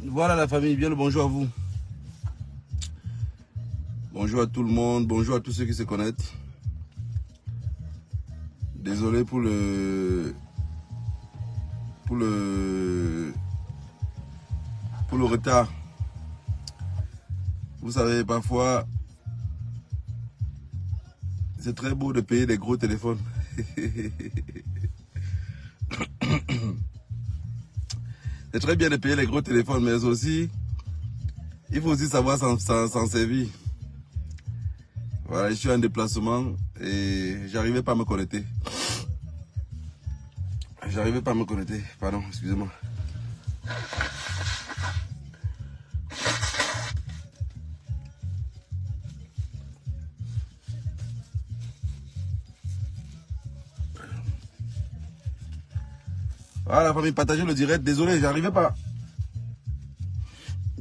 Voilà la famille, bien le bonjour à vous. Bonjour à tout le monde, bonjour à tous ceux qui se connectent. Désolé pour le retard. Vous savez, parfois, c'est très beau de payer des gros téléphones. C'est très bien de payer les gros téléphones, mais aussi, il faut aussi savoir s'en servir. Voilà, je suis en déplacement et j'arrivais pas à me connecter. Pardon, excusez-moi. Voilà la famille, partagez le direct. Désolé, j'arrivais pas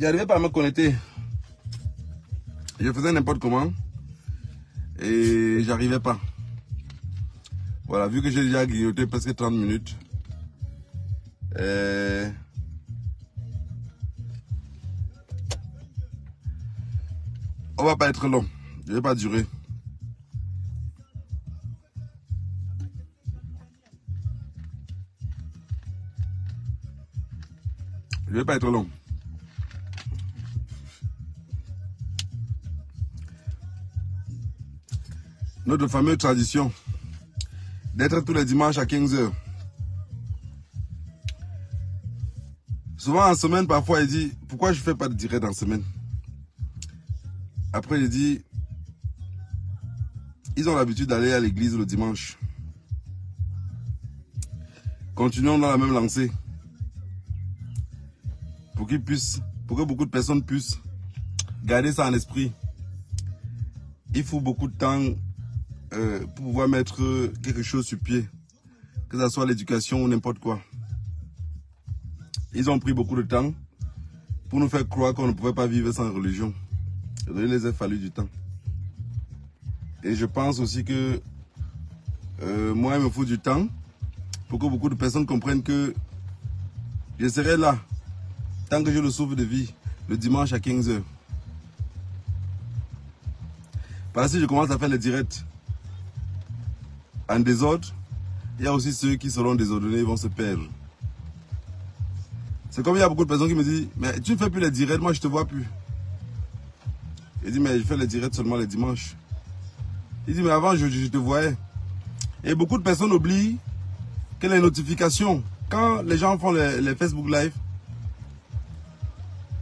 à me connecter. Je faisais n'importe comment et j'arrivais pas. Voilà, vu que j'ai déjà grignoté presque 30 minutes. On va pas être long. Je vais pas durer. Je vais pas être long. Notre fameuse tradition d'être tous les dimanches à 15 h. Souvent en semaine, parfois, il dit, pourquoi je ne fais pas de direct en semaine? Après, il dit, ils ont l'habitude d'aller à l'église le dimanche. Continuons dans la même lancée. Pour que beaucoup de personnes puissent garder ça en esprit. Il faut beaucoup de temps pour pouvoir mettre quelque chose sur pied. Que ce soit l'éducation ou n'importe quoi. Ils ont pris beaucoup de temps pour nous faire croire qu'on ne pouvait pas vivre sans religion. Il les a fallu du temps. Et je pense aussi que moi, il me faut du temps pour que beaucoup de personnes comprennent que je serai là tant que je le sauve de vie le dimanche à 15 h. Par la suite, je commence à faire les directs en désordre. Il y a aussi ceux qui seront désordonnés, ils vont se perdre. C'est comme il y a beaucoup de personnes qui me disent, mais tu ne fais plus les directs, moi je ne te vois plus. Il dit, mais je fais les directs seulement les dimanches. Il dit, mais avant je te voyais. Et beaucoup de personnes oublient que les notifications, quand les gens font les Facebook Live,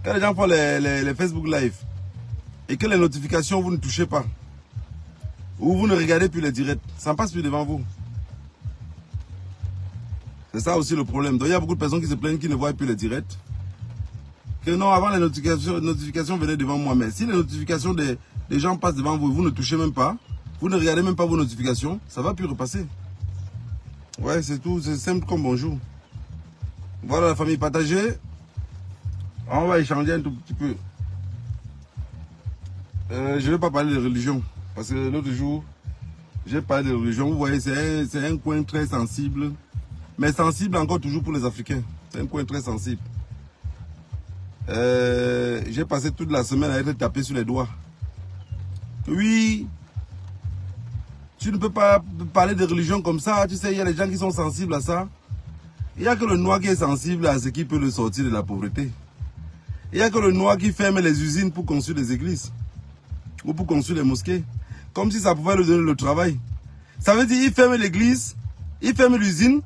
Facebook Live, et que les notifications, vous ne touchez pas, ou vous ne regardez plus les directs, ça ne passe plus devant vous. C'est ça aussi le problème. Donc il y a beaucoup de personnes qui se plaignent qui ne voient plus les directs. Que non, avant les notifications venaient devant moi. Mais si les notifications des gens passent devant vous, vous ne touchez même pas, vous ne regardez même pas vos notifications, ça ne va plus repasser. Ouais, c'est tout, c'est simple comme bonjour. Voilà la famille, partagée. On va échanger un tout petit peu. Je ne vais pas parler de religion. Parce que l'autre jour, j'ai parlé de religion. Vous voyez, c'est un coin très sensible. Mais sensible encore toujours pour les Africains. C'est un coin très sensible. J'ai passé toute la semaine à être tapé sur les doigts. Oui, tu ne peux pas parler de religion comme ça. Tu sais, il y a des gens qui sont sensibles à ça. Il n'y a que le noir qui est sensible à ce qui peut le sortir de la pauvreté. Il n'y a que le noir qui ferme les usines pour construire des églises. Ou pour construire les mosquées. Comme si ça pouvait lui donner le travail. Ça veut dire qu'il ferme l'église, il ferme l'usine,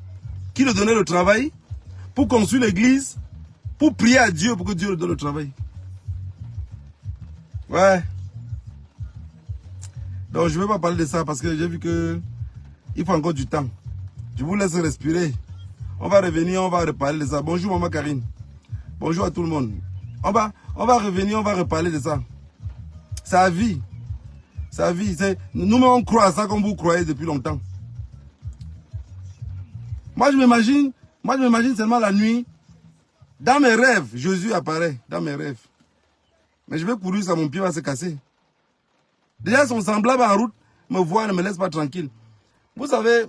qui lui donnait le travail, pour construire l'église, pour prier à Dieu, pour que Dieu lui donne le travail. Ouais. Donc je ne vais pas parler de ça parce que j'ai vu que il faut encore du temps. Je vous laisse respirer. On va revenir, on va reparler de ça. Bonjour maman Karine. Bonjour à tout le monde. On va revenir, on va reparler de ça. Sa vie. Sa vie. Nous-mêmes on croit à ça comme vous croyez depuis longtemps. Moi je m'imagine seulement la nuit. Dans mes rêves, Jésus apparaît. Dans mes rêves. Mais je vais courir, ça mon pied va se casser. Déjà son semblable en route me voit, ne me laisse pas tranquille. Vous savez,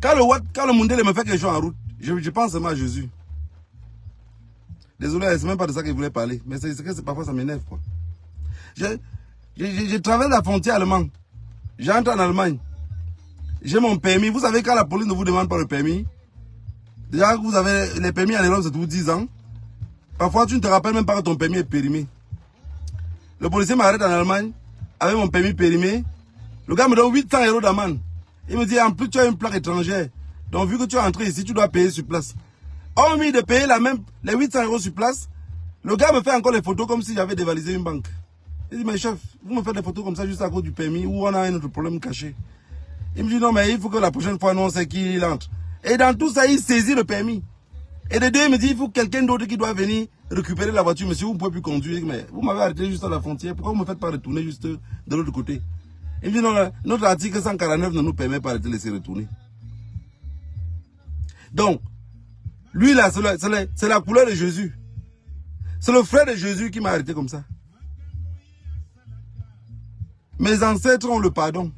quand le Mundele me fait quelque chose en route, je pense seulement à Jésus. Désolé, c'est même pas de ça qu'il voulait parler. Mais c'est que parfois ça m'énerve, quoi. Je traverse la frontière allemande. J'entre en Allemagne. J'ai mon permis. Vous savez, quand la police ne vous demande pas le permis, déjà vous avez les permis en Europe, c'est tous 10 ans. Parfois, tu ne te rappelles même pas que ton permis est périmé. Le policier m'arrête en Allemagne avec mon permis périmé. Le gars me donne 800 € d'amende. Il me dit, en plus, tu as une plaque étrangère. Donc, vu que tu es entré ici, tu dois payer sur place. Hormis de payer les 800 € sur place, le gars me fait encore les photos comme si j'avais dévalisé une banque. Il dit, mais chef, vous me faites des photos comme ça juste à cause du permis ou on a un autre problème caché. Il me dit, non, mais il faut que la prochaine fois, nous, on sait qui il entre. Et dans tout ça, il saisit le permis. Et de deux, il me dit, il faut quelqu'un d'autre qui doit venir récupérer la voiture. Monsieur, vous ne pouvez plus conduire. Mais vous m'avez arrêté juste à la frontière. Pourquoi vous ne me faites pas retourner juste de l'autre côté? Il me dit, non, notre article 149 ne nous permet pas de te laisser retourner. Donc, lui là, c'est la couleur de Jésus. C'est le frère de Jésus qui m'a arrêté comme ça. Mes ancêtres ont le pardon.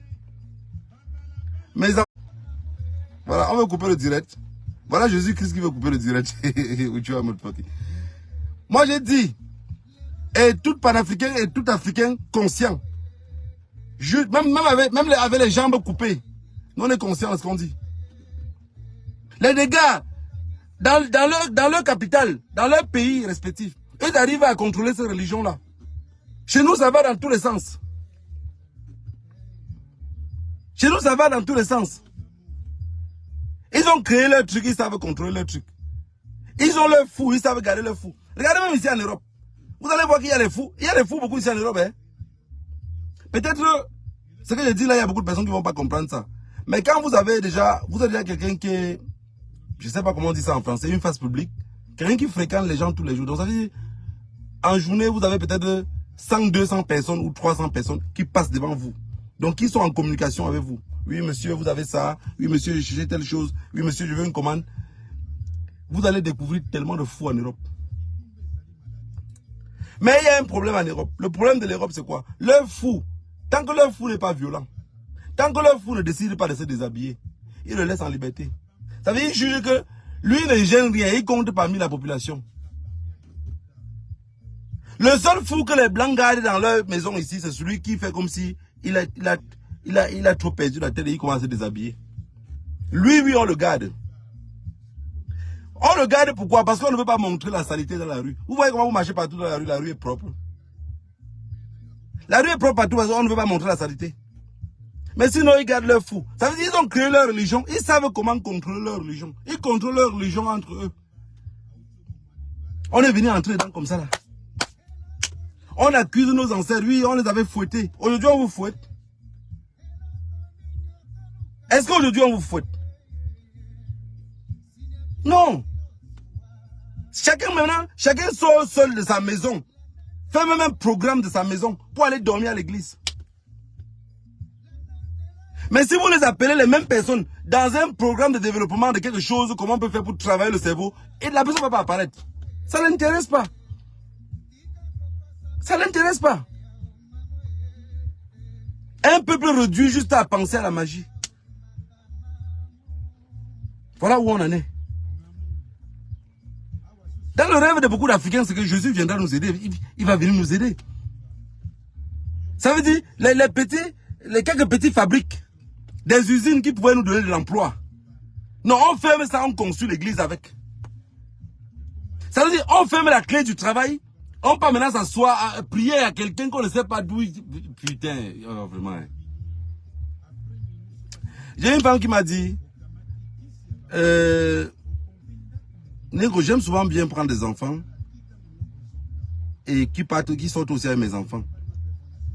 Voilà, on va couper le direct. Voilà Jésus-Christ qui veut couper le direct. Moi j'ai dit, et tout panafricain et tout africain conscient, même avec les jambes coupées, nous on est conscient de ce qu'on dit. Les dégâts, dans leur capitale, dans leur pays respectif, ils arrivent à contrôler cette religion-là. Chez nous, ça va dans tous les sens. Chez nous, ça va dans tous les sens. Ils ont créé leur truc, ils savent contrôler leur truc. Ils ont leur fou, ils savent garder leur fou. Regardez même ici en Europe. Vous allez voir qu'il y a des fous. Il y a des fous beaucoup ici en Europe. Hein? Peut-être, ce que je dis là, il y a beaucoup de personnes qui ne vont pas comprendre ça. Mais quand vous avez déjà quelqu'un qui est, je ne sais pas comment on dit ça en français, une face publique, quelqu'un qui fréquente les gens tous les jours. Donc ça veut dire, en journée, vous avez peut-être 100, 200 personnes ou 300 personnes qui passent devant vous. Donc, qui sont en communication avec vous. Oui, monsieur, vous avez ça. Oui, monsieur, j'ai cherché telle chose. Oui, monsieur, je veux une commande. Vous allez découvrir tellement de fous en Europe. Mais il y a un problème en Europe. Le problème de l'Europe, c'est quoi? Leur fou, tant que leur fou n'est pas violent, tant que leur fou ne décide pas de se déshabiller, il le laisse en liberté. Ça veut dire juge que lui ne gêne rien, il compte parmi la population. Le seul fou que les Blancs gardent dans leur maison ici, c'est celui qui fait comme si il a trop perdu la tête et il commence à se déshabiller. Lui, on le garde. On le garde pourquoi? Parce qu'on ne veut pas montrer la saleté dans la rue. Vous voyez comment vous marchez partout dans la rue est propre. La rue est propre partout parce qu'on ne veut pas montrer la saleté. Mais sinon, ils gardent leur fou. Ça veut dire qu'ils ont créé leur religion. Ils savent comment contrôler leur religion. Ils contrôlent leur religion entre eux. On est venu entrer dedans comme ça là. On accuse nos ancêtres. Oui, on les avait fouettés. Aujourd'hui, on vous fouette. Est-ce qu'aujourd'hui, on vous fouette? Non. Chacun sort seul de sa maison. Fait même un programme de sa maison pour aller dormir à l'église. Mais si vous les appelez les mêmes personnes dans un programme de développement de quelque chose, comment on peut faire pour travailler le cerveau, et la personne ne va pas apparaître. Ça ne l'intéresse pas. Ça ne l'intéresse pas. Un peuple réduit juste à penser à la magie. Voilà où on en est. Dans le rêve de beaucoup d'Africains, c'est que Jésus viendra nous aider. Il va venir nous aider. Ça veut dire, les quelques petites fabriques, des usines qui pouvaient nous donner de l'emploi. Non, on ferme ça, on construit l'église avec. Ça veut dire, on ferme la clé du travail, on peut maintenant s'asseoir à prier à quelqu'un qu'on ne sait pas d'où il... Putain, oh, vraiment. J'ai une femme qui m'a dit, Négro, j'aime souvent bien prendre des enfants et qui sortent aussi avec mes enfants.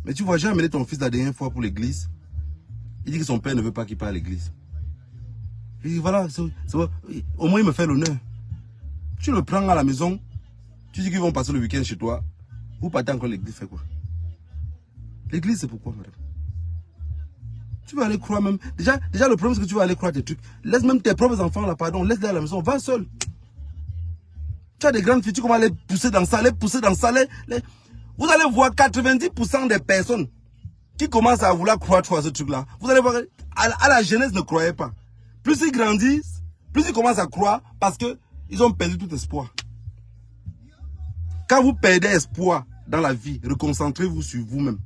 Mais tu vois, j'ai amené ton fils la dernière fois pour l'église. Il dit que son père ne veut pas qu'il parte à l'église. Je dis voilà, au moins il me fait l'honneur. Tu le prends à la maison, tu dis qu'ils vont passer le week-end chez toi. Vous partez encore à l'église, fait quoi? L'église, c'est pourquoi, madame? Tu vas aller croire même. Déjà le problème, c'est que tu vas aller croire tes trucs. Laisse même tes propres enfants là, pardon. Laisse-les à la maison. Va seul. Tu as des grandes filles, tu commences à les pousser dans ça, Vous allez voir 90% des personnes qui commencent à vouloir croire à ce truc-là. Vous allez voir, à la jeunesse, ne croyez pas. Plus ils grandissent, plus ils commencent à croire parce qu'ils ont perdu tout espoir. Quand vous perdez espoir dans la vie, reconcentrez-vous sur vous-même.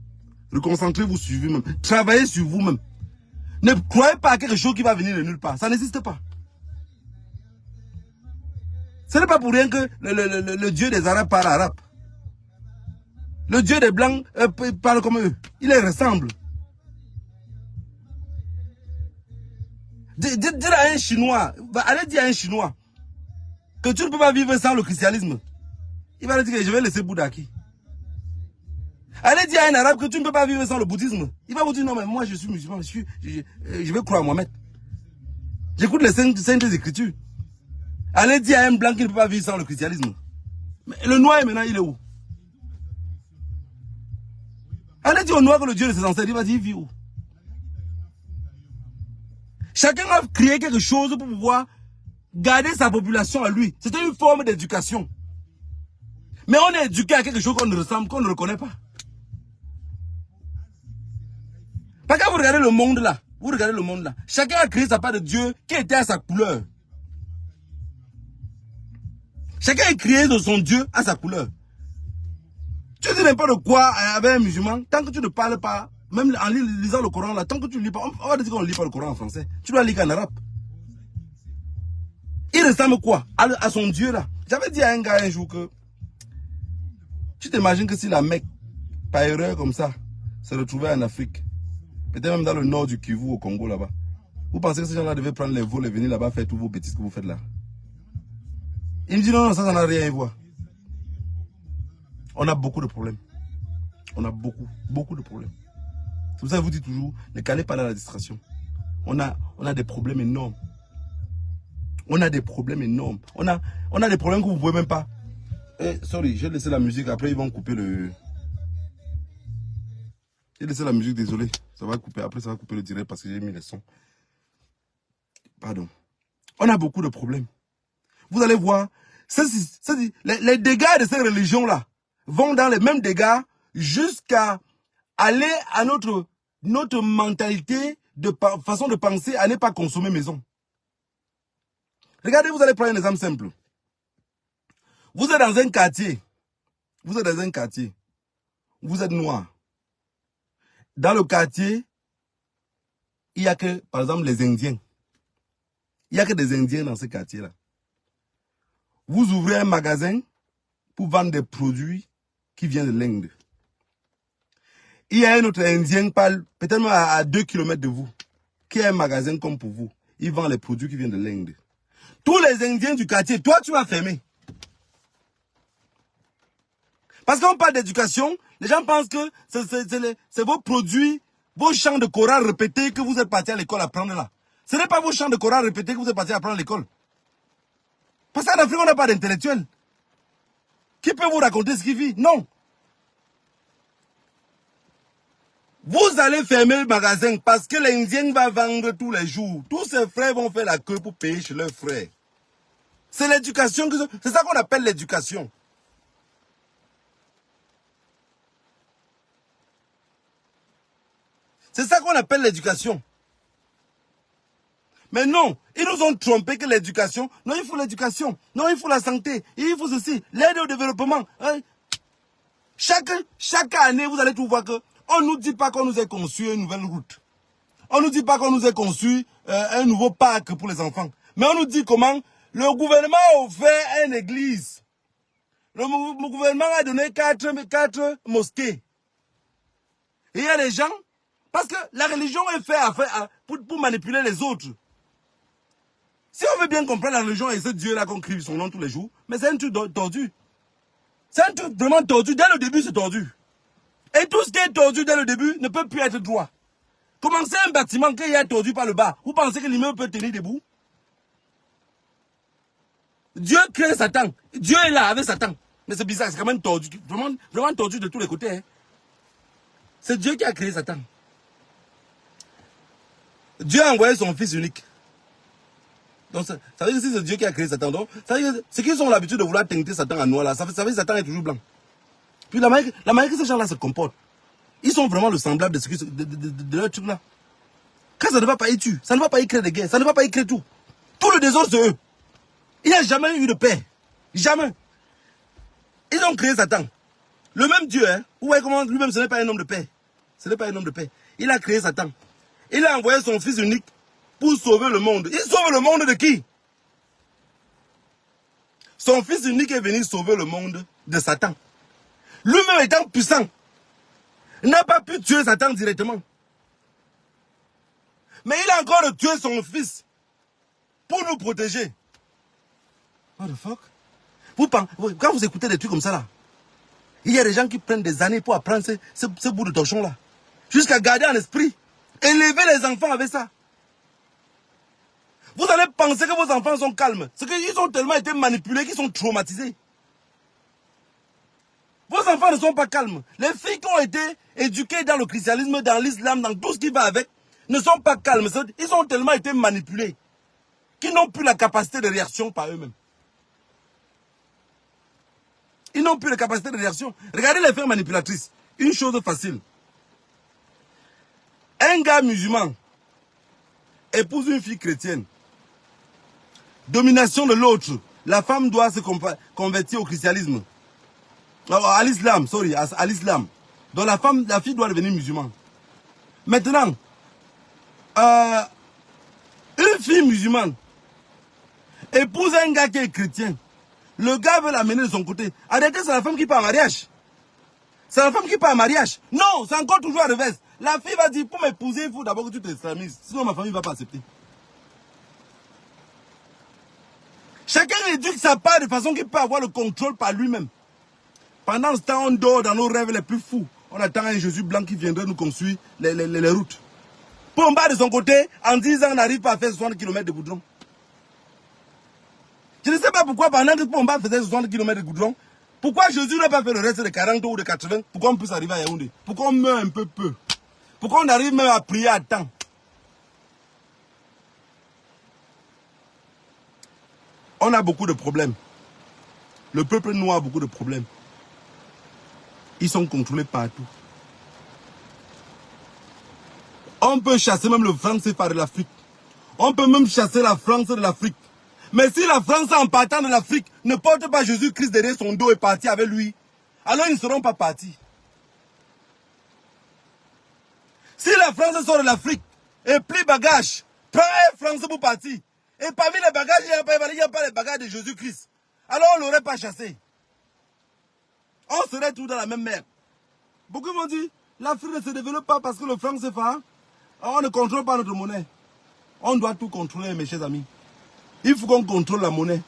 Reconcentrez-vous sur vous-même. Travaillez sur vous-même. Ne croyez pas à quelque chose qui va venir de nulle part. Ça n'existe pas. Ce n'est pas pour rien que le Dieu des Arabes parle arabe. Le Dieu des Blancs parle comme eux. Il les ressemble. Dire à un Chinois, allez dire à un Chinois que tu ne peux pas vivre sans le christianisme. Il va dire que je vais laisser Bouddha qui. Allez dire à un Arabe que tu ne peux pas vivre sans le bouddhisme. Il va vous dire non mais moi je suis musulman, je vais croire à Mohamed. J'écoute les saintes écritures. Allez dire à un blanc qui ne peut pas vivre sans le christianisme. Mais le noir maintenant il est où? Allez dire au noir que le Dieu de ses ancêtres, il va dire il vit où? Chacun a créé quelque chose pour pouvoir garder sa population à lui. C'était une forme d'éducation. Mais on est éduqué à quelque chose qu'on ne ressemble, qu'on ne reconnaît pas. Parce que vous regardez le monde là, chacun a créé sa part de Dieu qui était à sa couleur. Chacun a créé de son Dieu à sa couleur. Tu dis n'importe quoi avec un musulman, tant que tu ne parles pas, même en lisant le Coran là, tant que tu ne lis pas, on va dire qu'on ne lit pas le Coran en français, tu dois lire en arabe. Il ressemble quoi à son Dieu là? J'avais dit à un gars un jour que, tu t'imagines que si la Mecque, par erreur comme ça, se retrouvait en Afrique, peut-être même dans le nord du Kivu au Congo là-bas, vous pensez que ces gens-là devaient prendre les vols et venir là-bas faire tous vos bêtises que vous faites là? Il me dit non, ça n'a rien à voir. On a beaucoup de problèmes. On a beaucoup de problèmes. C'est pour ça que je vous dis toujours, ne calez pas dans la distraction. On a des problèmes énormes. On a des problèmes énormes. On a des problèmes que vous ne pouvez même pas. Sorry, j'ai laissé la musique, après ils vont couper le... J'ai laissé la musique, désolé. Ça va couper, après ça va couper le direct parce que j'ai mis les sons. Pardon. On a beaucoup de problèmes. Vous allez voir, les dégâts de ces religions-là vont dans les mêmes dégâts jusqu'à aller à notre mentalité, de façon de penser à ne pas consommer maison. Regardez, vous allez prendre un exemple simple. Vous êtes dans un quartier. Vous êtes noir. Dans le quartier, il n'y a que, par exemple, les Indiens. Il n'y a que des Indiens dans ce quartier-là. Vous ouvrez un magasin pour vendre des produits qui viennent de l'Inde. Il y a un autre Indien, peut-être à 2 km de vous, qui a un magasin comme pour vous. Il vend les produits qui viennent de l'Inde. Tous les Indiens du quartier, toi tu vas fermer. Parce qu'on parle d'éducation, les gens pensent que c'est vos produits, vos chants de Coran répétés que vous êtes partis à l'école apprendre là. Ce n'est pas vos chants de Coran répétés que vous êtes partis apprendre à l'école. Parce qu'en Afrique, on n'a pas d'intellectuels. Qui peut vous raconter ce qu'il vit? Non. Vous allez fermer le magasin parce que l'Indien va vendre tous les jours. Tous ses frères vont faire la queue pour payer chez leurs frères. C'est l'éducation, c'est ça qu'on appelle l'éducation. C'est ça qu'on appelle l'éducation. Mais non, ils nous ont trompé que l'éducation, non, il faut l'éducation, non, il faut la santé, il faut ceci, l'aide au développement. Hein. Chaque année, vous allez tout voir que on ne nous dit pas qu'on nous ait conçu une nouvelle route. On ne nous dit pas qu'on nous ait conçu un nouveau parc pour les enfants. Mais on nous dit comment le gouvernement a offert une église. Le gouvernement a donné 4 mosquées. Et il y a des gens, parce que la religion est faite pour manipuler les autres. Si on veut bien comprendre la religion et ce Dieu-là qu'on crie son nom tous les jours, mais c'est un truc tordu. C'est un truc vraiment tordu. Dès le début, c'est tordu. Et tout ce qui est tordu dès le début ne peut plus être droit. Commencez un bâtiment qui est tordu par le bas. Vous pensez que l'immeuble peut tenir debout? Dieu crée Satan. Dieu est là avec Satan. Mais c'est bizarre, c'est quand même tordu. Vraiment, vraiment tordu de tous les côtés. Hein. C'est Dieu qui a créé Satan. Dieu a envoyé son fils unique. Donc ça veut dire que si c'est Dieu qui a créé Satan, donc ça veut dire que ceux qui ont l'habitude de vouloir teinter Satan en noir là, ça veut dire que Satan est toujours blanc. Puis la manière que ces gens-là se comportent, ils sont vraiment le semblable de leur truc là. Quand ça ne va pas, ils tuent. Ça ne va pas, ils créent des guerres. Ça ne va pas, ils créent tout. Tout le désordre, c'est eux. Il n'y a jamais eu de paix. Jamais. Ils ont créé Satan. Le même Dieu, hein. Vous voyez comment lui-même, ce n'est pas un homme de paix. Ce n'est pas un homme de paix. Il a créé Satan. Il a envoyé son fils unique pour sauver le monde. Il sauve le monde de qui? Son fils unique est venu sauver le monde de Satan. Lui-même étant puissant, n'a pas pu tuer Satan directement. Mais il a encore tué son fils pour nous protéger. What the fuck? Quand vous écoutez des trucs comme ça là, il y a des gens qui prennent des années pour apprendre ce bout de torchon là. Jusqu'à garder en esprit. Élever les enfants avec ça. Vous allez penser que vos enfants sont calmes. C'est qu'ils ont tellement été manipulés qu'ils sont traumatisés. Vos enfants ne sont pas calmes. Les filles qui ont été éduquées dans le christianisme, dans l'islam, dans tout ce qui va avec, ne sont pas calmes. Ils ont tellement été manipulés qu'ils n'ont plus la capacité de réaction par eux-mêmes. Ils n'ont plus la capacité de réaction. Regardez les femmes manipulatrices. Une chose facile. Un gars musulman épouse une fille chrétienne. Domination de l'autre. La femme doit se convertir au christianisme. À l'islam, sorry, à l'islam. Donc la fille doit devenir musulmane. Maintenant, une fille musulmane épouse un gars qui est chrétien. Le gars veut l'amener de son côté. Arrêtez, c'est la femme qui part en mariage. C'est la femme qui part en mariage. Non, c'est encore toujours à revers. La fille va dire, pour m'épouser, il faut d'abord que tu t'extramises. Sinon ma famille ne va pas accepter. Chacun éduque sa part de façon qu'il peut avoir le contrôle par lui-même. Pendant ce temps, on dort dans nos rêves les plus fous. On attend un Jésus blanc qui viendrait nous construire les routes. Pomba de son côté, en 10 ans, n'arrive pas à faire 60 km de goudron. Je ne sais pas pourquoi pendant que Pomba faisait 60 km de goudron, pourquoi Jésus n'a pas fait le reste de 40 ou de 80, pourquoi on puisse arriver à Yaoundé? Pourquoi on meurt un peu? Pourquoi on arrive même à prier à temps? On a beaucoup de problèmes. Le peuple noir a beaucoup de problèmes. Ils sont contrôlés partout. On peut chasser même le franc CFA de l'Afrique. On peut même chasser la France de l'Afrique. Mais si la France, en partant de l'Afrique, ne porte pas Jésus-Christ derrière son dos et partit avec lui, alors ils ne seront pas partis. Si la France sort de l'Afrique et plie bagage, prend un Français pour partir, et parmi les bagages, il n'y a pas les bagages de Jésus-Christ, alors on ne l'aurait pas chassé. On serait tous dans la même mer. Beaucoup m'ont dit, l'Afrique ne se développe pas parce que le franc CFA, on ne contrôle pas notre monnaie. On doit tout contrôler, mes chers amis. Il faut qu'on contrôle la monnaie.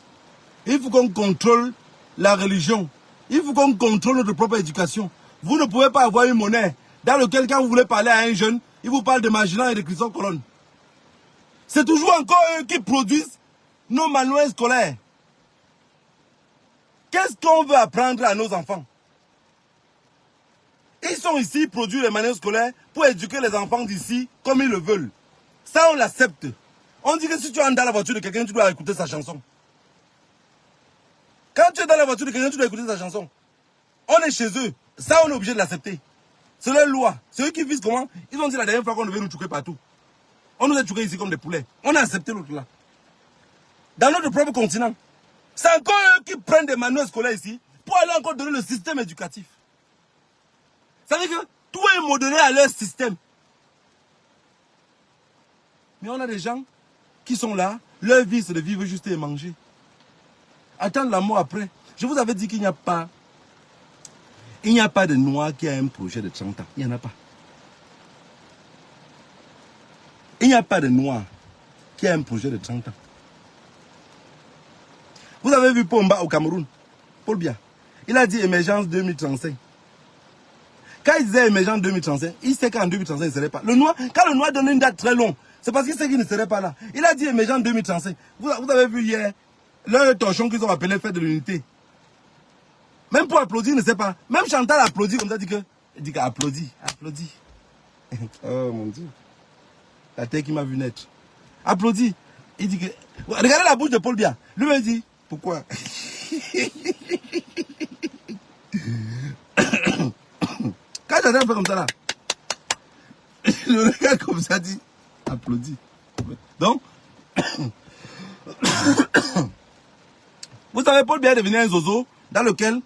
Il faut qu'on contrôle la religion. Il faut qu'on contrôle notre propre éducation. Vous ne pouvez pas avoir une monnaie dans laquelle, quand vous voulez parler à un jeune, il vous parle de Magellan et de Christophe Colomb. C'est toujours encore eux qui produisent nos manuels scolaires. Qu'est-ce qu'on veut apprendre à nos enfants? Ils sont ici, produisent les manuels scolaires pour éduquer les enfants d'ici comme ils le veulent. Ça, on l'accepte. On dit que si tu es dans la voiture de quelqu'un, tu dois écouter sa chanson. Quand tu es dans la voiture de quelqu'un, tu dois écouter sa chanson. On est chez eux. Ça, on est obligé de l'accepter. C'est leur loi. C'est eux qui visent comment? Ils ont dit la dernière fois qu'on devait nous choquer partout. On nous a choqués ici comme des poulets. On a accepté l'autre là. Dans notre propre continent. C'est encore eux qui prennent des manuels scolaires ici pour aller encore donner le système éducatif. Ça veut dire que tout est modelé à leur système. Mais on a des gens qui sont là, leur vie c'est de vivre juste et manger. Attendre la mort après. Je vous avais dit qu'il n'y a pas de noir qui a un projet de 30 ans. Il n'y en a pas. Il n'y a pas de noir qui a un projet de 30 ans. Vous avez vu Pomba au Cameroun, Paul Biya. Il a dit émergence 2035. Quand il disait émergence 2035, il sait qu'en 2035 il ne serait pas. Le noir, quand le noir donne une date très longue, c'est parce qu'il sait qu'il ne serait pas là. Il a dit émergence 2035. Vous avez vu hier, leur torchon qu'ils ont appelé fête de l'unité. Même pour applaudir, il ne sait pas. Même Chantal applaudit comme ça, il dit qu'applaudit, applaudit. Oh mon Dieu. La terre qui m'a vu naître. Applaudit. Il dit que... Regardez la bouche de Paul Biya. Lui me dit, pourquoi? Quand j'entends un peu comme ça là, le regarde comme ça, dit, applaudit. Donc, vous savez, Paul Biya est devenu un zozo dans lequel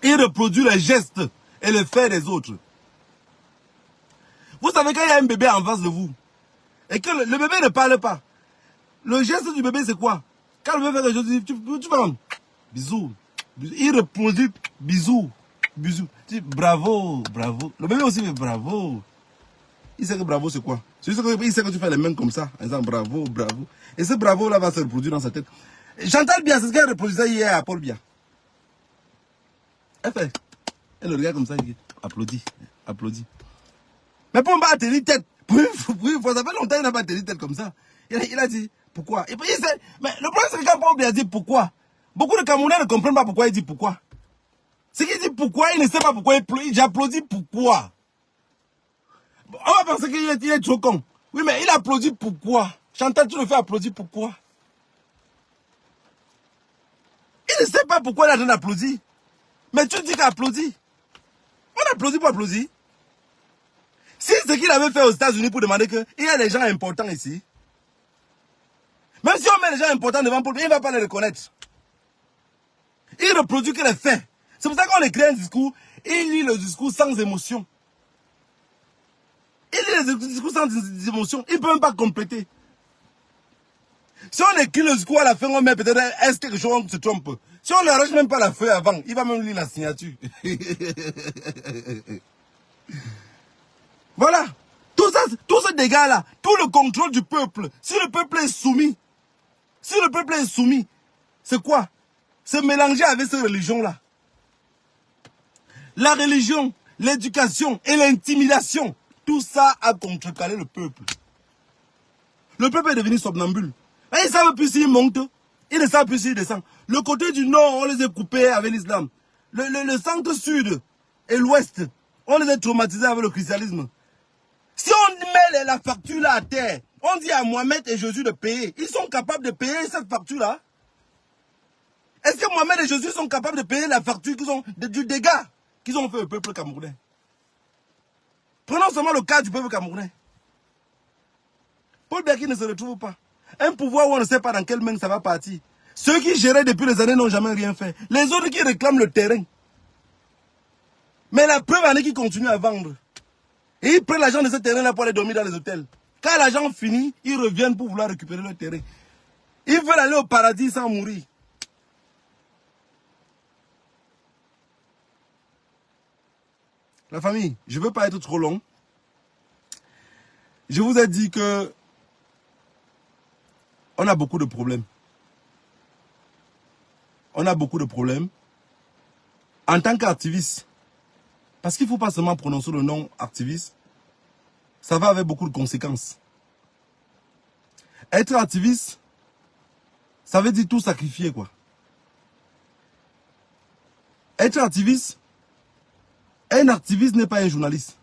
Il reproduit les gestes et les faits des autres. Vous savez quand il y a un bébé en face de vous, et que le bébé ne parle pas, le geste du bébé c'est quoi? Quand le bébé fait quelque chose, tu vas bisous. Il reproduit bisous. Bisous. Tu dis bravo, bravo. Le bébé aussi fait bravo. Il sait que bravo c'est quoi? Il sait que tu fais les mains comme ça, en disant bravo, bravo. Et ce bravo là va se reproduire dans sa tête. Chantal Biya, c'est ce qu'elle reproduisait hier à Paul Biya. Elle fait. Elle le regarde comme ça, il dit applaudit, applaudit. Mais pour pas tenir tête, pour une fois, ça fait longtemps qu'il n'a pas tenu tête comme ça. Il a dit pourquoi. Et puis, mais le problème c'est que quand Paul Biya dit pourquoi, beaucoup de Camerounais ne comprennent pas pourquoi il dit pourquoi. C'est qu'il dit pourquoi, il ne sait pas pourquoi il applaudit pourquoi. On va penser qu'il est trop con. Oui, mais il applaudit pourquoi? Chantal, tu le fais applaudir pourquoi? Il ne sait pas pourquoi il a donné d'applaudir. Mais tu dis qu'il applaudit. On applaudit pour applaudir. Si ce qu'il avait fait aux États-Unis pour demander qu'il y a des gens importants ici, même si on met les gens importants devant Paul, il ne va pas les reconnaître. Il reproduit que les faits. C'est pour ça qu'on écrit un discours, il lit le discours sans émotion. Il lit le discours sans émotion, il ne peut même pas compléter. Si on écrit le discours à la fin, on met peut-être est-ce quelque chose, on se trompe. Si on n'arrange même pas la feuille avant, il va même lire la signature. Voilà. Tout ça, tout ce dégât-là, tout le contrôle du peuple, si le peuple est soumis, c'est quoi? Se mélanger avec ces religions-là. La religion, l'éducation et l'intimidation, tout ça a contrecarré le peuple. Le peuple est devenu somnambule. Et ils ne savent plus s'ils montent, ils ne savent plus s'ils descendent. Le côté du nord, on les a coupés avec l'islam. Le centre-sud et l'ouest, on les a traumatisés avec le christianisme. Si on met la facture là à terre, on dit à Mohamed et Jésus de payer. Ils sont capables de payer cette facture-là? Est-ce que Mohamed et Jésus sont capables de payer la facture du dégât qu'ils ont fait au peuple camerounais? Prenons seulement le cas du peuple camerounais. Paul Biya ne se retrouve pas. Un pouvoir où on ne sait pas dans quelle main ça va partir. Ceux qui géraient depuis les années n'ont jamais rien fait. Les autres qui réclament le terrain. Mais la preuve en est qu'ils continuent à vendre. Et ils prennent l'argent de ce terrain-là pour aller dormir dans les hôtels. Quand l'argent finit, ils reviennent pour vouloir récupérer le terrain. Ils veulent aller au paradis sans mourir. La famille, je ne veux pas être trop long. Je vous ai dit que on a beaucoup de problèmes. On a beaucoup de problèmes. En tant qu'activiste, parce qu'il ne faut pas seulement prononcer le nom activiste, ça va avec beaucoup de conséquences. Être activiste, ça veut dire tout sacrifier, quoi. Être activiste, un activiste n'est pas un journaliste.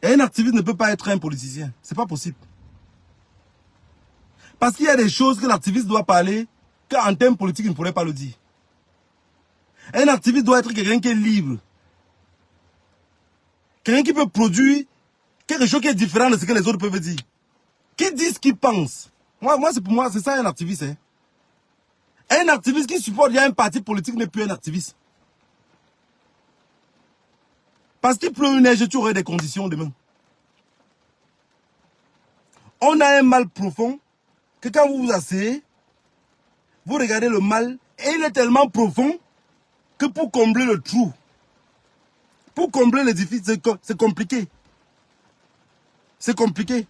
Et un activiste ne peut pas être un politicien. Ce n'est pas possible. Parce qu'il y a des choses que l'activiste doit parler qu'en termes politiques, il ne pourrait pas le dire. Un activiste doit être quelqu'un qui est libre. Quelqu'un qui peut produire quelque chose qui est différent de ce que les autres peuvent dire. Qui dit ce qu'il pense. Pour moi, c'est ça un activiste. Hein. Un activiste qui supporte un parti politique n'est plus un activiste. Parce qu'il pleut une neige, tu aurais des conditions demain. On a un mal profond que quand vous vous asseyez, vous regardez le mal et il est tellement profond que pour combler le trou, pour combler l'édifice, c'est compliqué. C'est compliqué.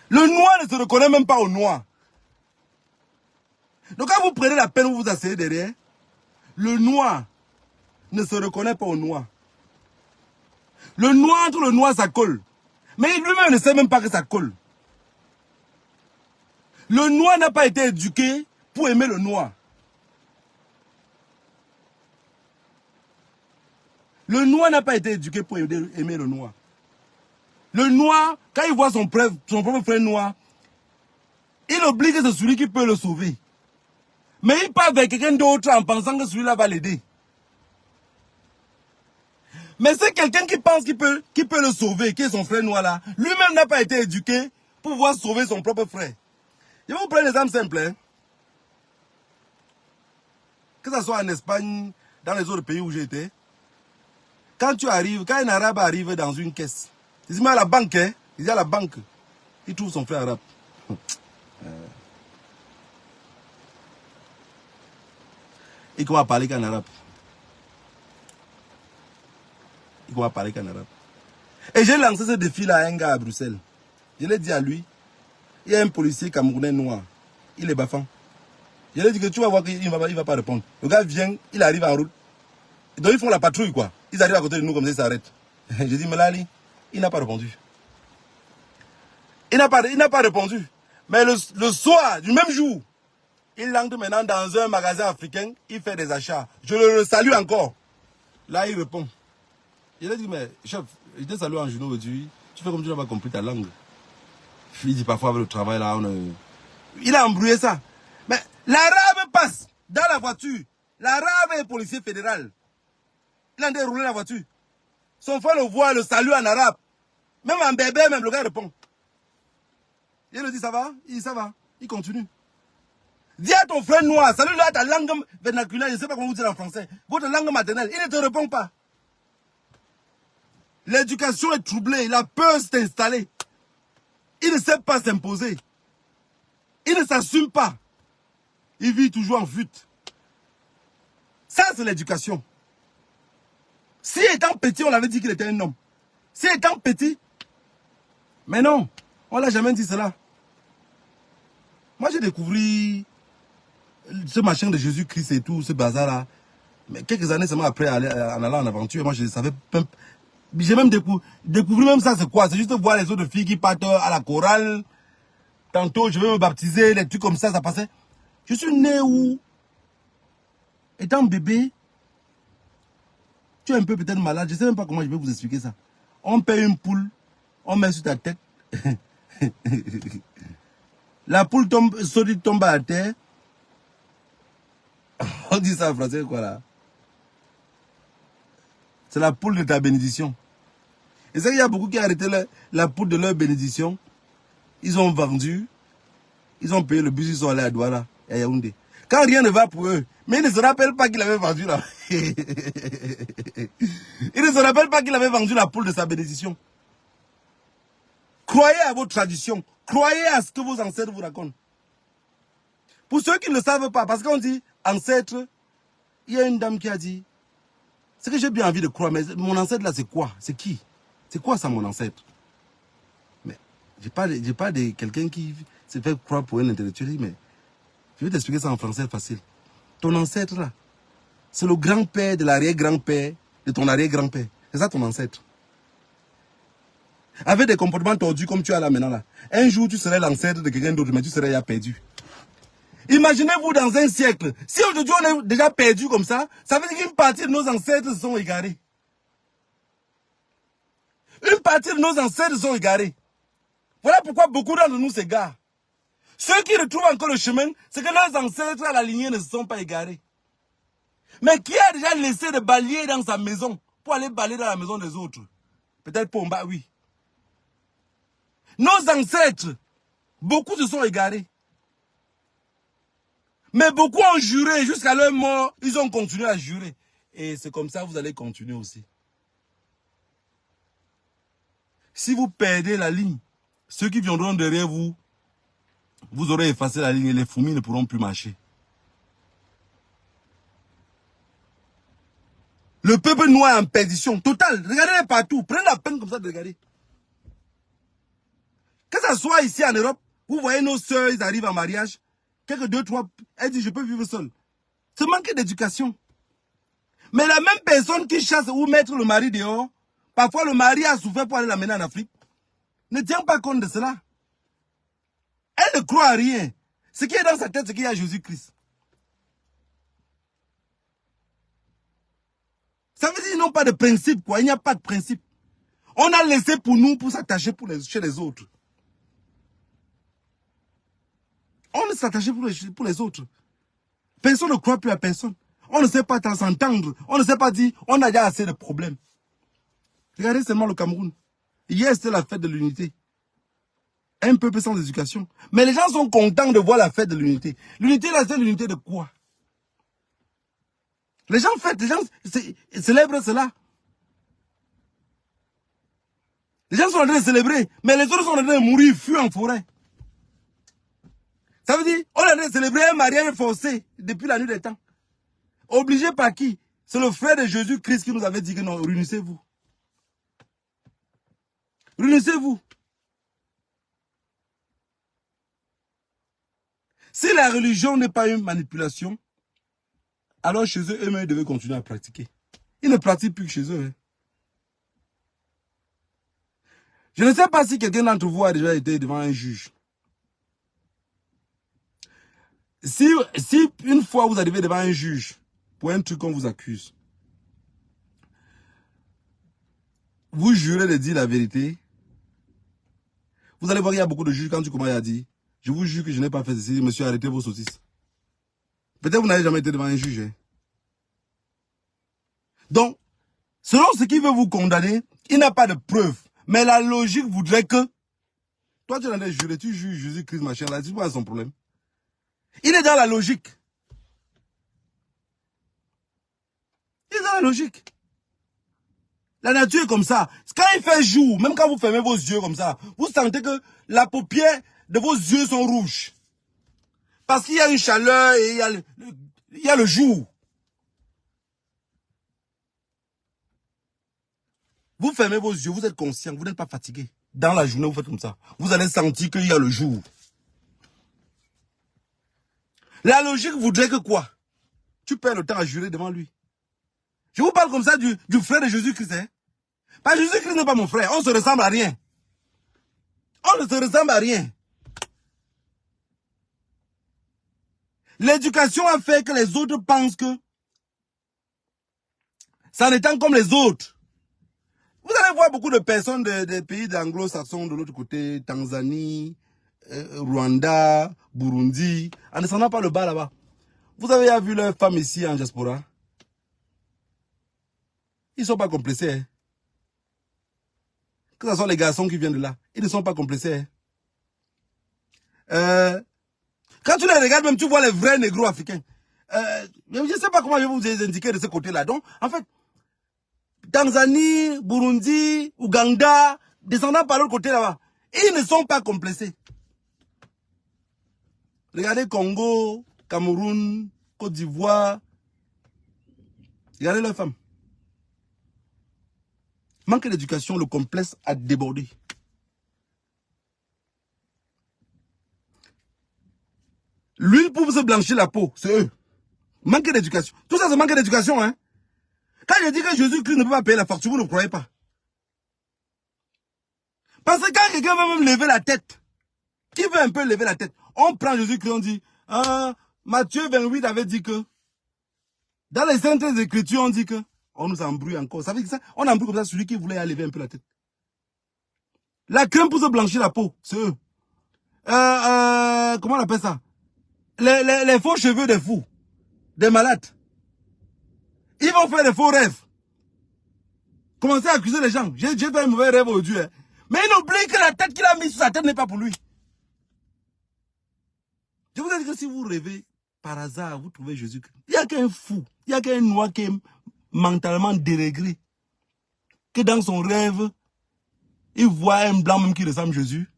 Le noir ne se reconnaît même pas au noir. Donc quand vous prenez la peine, vous vous asseyez derrière, le noir ne se reconnaît pas au noir. Le noir entre le noir, ça colle. Mais lui-même ne sait même pas que ça colle. Le noir n'a pas été éduqué pour aimer le noir. Le noir n'a pas été éduqué pour aimer le noir. Le noir, quand il voit son propre frère noir, il oublie que c'est celui qui peut le sauver. Mais il part vers quelqu'un d'autre en pensant que celui-là va l'aider. Mais c'est quelqu'un qui pense qu'il peut le sauver, qui est son frère noir là. Lui-même n'a pas été éduqué pour pouvoir sauver son propre frère. Je vais vous prendre l'exemple simple. Hein. que ce soit en Espagne, dans les autres pays où j'étais, quand tu arrives, quand un arabe arrive dans une caisse, il dit à la banque, hein, il dit à la banque, il trouve son frère arabe. Il commence à parler qu'en arabe. Il commence à parler qu'en arabe. Et j'ai lancé ce défi-là à un gars à Bruxelles. Je l'ai dit à lui, il y a un policier camerounais noir, il est bafant. Je lui ai dit que tu vas voir qu'il ne va pas répondre. Le gars vient, il arrive en route. Donc ils font la patrouille quoi. Ils arrivent à côté de nous comme ça, ils s'arrêtent. J'ai dit, mais là, il n'a pas répondu. Il n'a pas répondu. Mais le soir, du même jour, il entre maintenant dans un magasin africain, il fait des achats. Je le salue encore. Là, il répond. Je lui ai dit, mais chef, je te salue en journée aujourd'hui. Tu fais comme tu n'as pas compris ta langue. Il dit parfois avec le travail là, il a embrouillé ça. Mais l'arabe passe dans la voiture. L'arabe est policier fédéral. Il a déroulé la voiture. Son frère le voit, le salue en arabe. Même en bébé, même le gars répond. Il lui dit ça va? Il dit ça va. Il continue. Dis à ton frère noir, salut là ta langue vernaculaire, je ne sais pas comment vous dire en français. Votre langue maternelle, il ne te répond pas. L'éducation est troublée, la peur s'est installée. Il ne sait pas s'imposer. Il ne s'assume pas. Il vit toujours en fuite. Ça, c'est l'éducation. Si étant petit, on avait dit qu'il était un homme. Si étant petit, mais non, on ne l'a jamais dit cela. Moi, j'ai découvert ce machin de Jésus-Christ et tout, ce bazar-là. Mais quelques années seulement après, en allant en aventure, moi, je ne savais pas. J'ai même découvert même ça, c'est quoi? C'est juste voir les autres filles qui partent à la chorale. Tantôt, je vais me baptiser, des trucs comme ça passait. Je suis né où, étant bébé, tu es un peu peut-être malade, je ne sais même pas comment je vais vous expliquer ça. On paye une poule, on met sur ta tête. La poule tombe à terre. On dit ça en français quoi là? C'est la poule de ta bénédiction. Et c'est qu'il y a beaucoup qui ont arrêté la poule de leur bénédiction. Ils ont vendu. Ils ont payé le bus, ils sont allés à Douala et à Yaoundé. Quand rien ne va pour eux, mais ils ne se rappellent pas qu'il avait vendu là. Ils ne se rappellent pas qu'il avait vendu la poule de sa bénédiction. Croyez à vos traditions. Croyez à ce que vos ancêtres vous racontent. Pour ceux qui ne le savent pas, parce qu'on dit ancêtre, il y a une dame qui a dit, c'est que j'ai bien envie de croire, mais mon ancêtre là c'est quoi? C'est qui? C'est quoi ça mon ancêtre? Mais j'ai pas de quelqu'un qui se fait croire pour un intellectuel, mais je vais t'expliquer ça en français facile. Ton ancêtre là, c'est le grand-père de l'arrière-grand-père de ton arrière-grand-père. C'est ça ton ancêtre. Avec des comportements tordus comme tu as là maintenant là. Un jour tu serais l'ancêtre de quelqu'un d'autre, mais tu serais déjà perdu. Imaginez-vous dans un siècle. Si aujourd'hui on est déjà perdu comme ça, ça veut dire qu'une partie de nos ancêtres se sont égarés. Une partie de nos ancêtres se sont égarés. Voilà pourquoi beaucoup d'entre nous s'égarent. Ceux qui retrouvent encore le chemin, c'est que leurs ancêtres à la lignée ne se sont pas égarés. Mais qui a déjà laissé de balayer dans sa maison pour aller balayer dans la maison des autres? Peut-être Pomba, oui. Nos ancêtres, beaucoup se sont égarés. Mais beaucoup ont juré jusqu'à leur mort, ils ont continué à jurer. Et c'est comme ça que vous allez continuer aussi. Si vous perdez la ligne, ceux qui viendront derrière vous, vous aurez effacé la ligne et les fourmis ne pourront plus marcher. Le peuple noir est en perdition totale. Regardez partout. Prenez la peine comme ça de regarder. Que ce soit ici en Europe, vous voyez nos sœurs, ils arrivent en mariage. Quelques 2, 3, elles disent je peux vivre seule. C'est manque d'éducation. Mais la même personne qui chasse ou mettre le mari dehors, parfois le mari a souffert pour aller l'amener en Afrique, ne tient pas compte de cela. Elle ne croit à rien. Ce qui est dans sa tête, c'est qu'il y a Jésus-Christ. Ça veut dire qu'ils n'ont pas de principe, quoi. Il n'y a pas de principe. On a laissé pour nous, pour s'attacher chez les autres. On ne s'attache pour les autres. Personne ne croit plus à personne. On ne sait pas s'entendre. On ne sait pas dire, on a déjà assez de problèmes. Regardez seulement le Cameroun. Hier, c'était la fête de l'unité. Un peuple sans éducation. Mais les gens sont contents de voir la fête de l'unité. L'unité, là, c'est l'unité de quoi? Les gens fêtent, les gens célèbrent cela. Les gens sont en train de célébrer, mais les autres sont en train de mourir, fuir en forêt. Ça veut dire, on est en train de célébrer un mariage forcé depuis la nuit des temps. Obligé par qui? C'est le frère de Jésus-Christ qui nous avait dit que non, réunissez-vous. Réunissez-vous. Si la religion n'est pas une manipulation, alors chez eux, eux-mêmes devaient continuer à pratiquer. Ils ne pratiquent plus que chez eux. Hein. Je ne sais pas si quelqu'un d'entre vous a déjà été devant un juge. Si une fois vous arrivez devant un juge pour un truc qu'on vous accuse, vous jurez de dire la vérité, vous allez voir qu'il y a beaucoup de juges, quand tu commences à dire, je vous jure que je n'ai pas fait ceci, monsieur, arrêtez vos saucisses. Peut-être que vous n'avez jamais été devant un juge. Hein. Donc, selon ce qui veut vous condamner, il n'a pas de preuve. Mais la logique voudrait que, toi tu en as juré, tu juges Jésus-Christ, machin, là, c'est quoi son problème? Il est dans la logique. Il est dans la logique. La nature est comme ça. Quand il fait jour, même quand vous fermez vos yeux comme ça, vous sentez que la paupière de vos yeux sont rouges. Parce qu'il y a une chaleur et il y a le jour. Vous fermez vos yeux, vous êtes conscient, vous n'êtes pas fatigué. Dans la journée, vous faites comme ça. Vous allez sentir qu'il y a le jour. La logique voudrait que quoi? Tu perds le temps à jurer devant lui. Je vous parle comme ça du frère de Jésus-Christ. Hein? Parce que Jésus-Christ n'est pas mon frère. On ne se ressemble à rien. On ne se ressemble à rien. L'éducation a fait que les autres pensent que ça n'étant comme les autres. Vous allez voir beaucoup de personnes des pays anglo-saxons de l'autre côté, Tanzanie, Rwanda, Burundi, en ne descendant pas le bas là-bas. Vous avez vu leurs femmes ici en diaspora? Ils ne sont pas complexés. Hein? Que ce soit les garçons qui viennent de là, ils ne sont pas complexés. Hein? Quand tu les regardes, même tu vois les vrais négros africains. Je ne sais pas comment je vais vous indiquer de ce côté-là. Donc, en fait, Tanzanie, Burundi, Ouganda, descendant par l'autre côté là-bas, ils ne sont pas complexés. Regardez Congo, Cameroun, Côte d'Ivoire. Regardez leurs femmes. Manque d'éducation, le complexe a débordé. L'huile pour se blanchir la peau, c'est eux. Manque d'éducation. Tout ça, c'est manque d'éducation. Hein? Quand je dis que Jésus-Christ ne peut pas payer la facture, vous ne croyez pas. Parce que quand quelqu'un veut même lever la tête, qui veut un peu lever la tête, on prend Jésus-Christ, on dit, Matthieu 28 avait dit que, dans les saintes écritures, on dit que, on nous embrouille encore. Ça veut dire que ça, on embrouille comme ça celui qui voulait lever un peu la tête. La crème pour se blanchir la peau, c'est eux. Comment on appelle ça? Les faux cheveux des fous, des malades. Ils vont faire des faux rêves. Commencer à accuser les gens. J'ai fait un mauvais rêve aujourd'hui. Hein. Mais il oublie que la tête qu'il a mise sur sa tête n'est pas pour lui. Je vous ai dit que si vous rêvez, par hasard, vous trouvez Jésus-Christ. Il n'y a qu'un fou, il n'y a qu'un noir qui est mentalement déréglé. Que dans son rêve, il voit un blanc même qui ressemble à Jésus.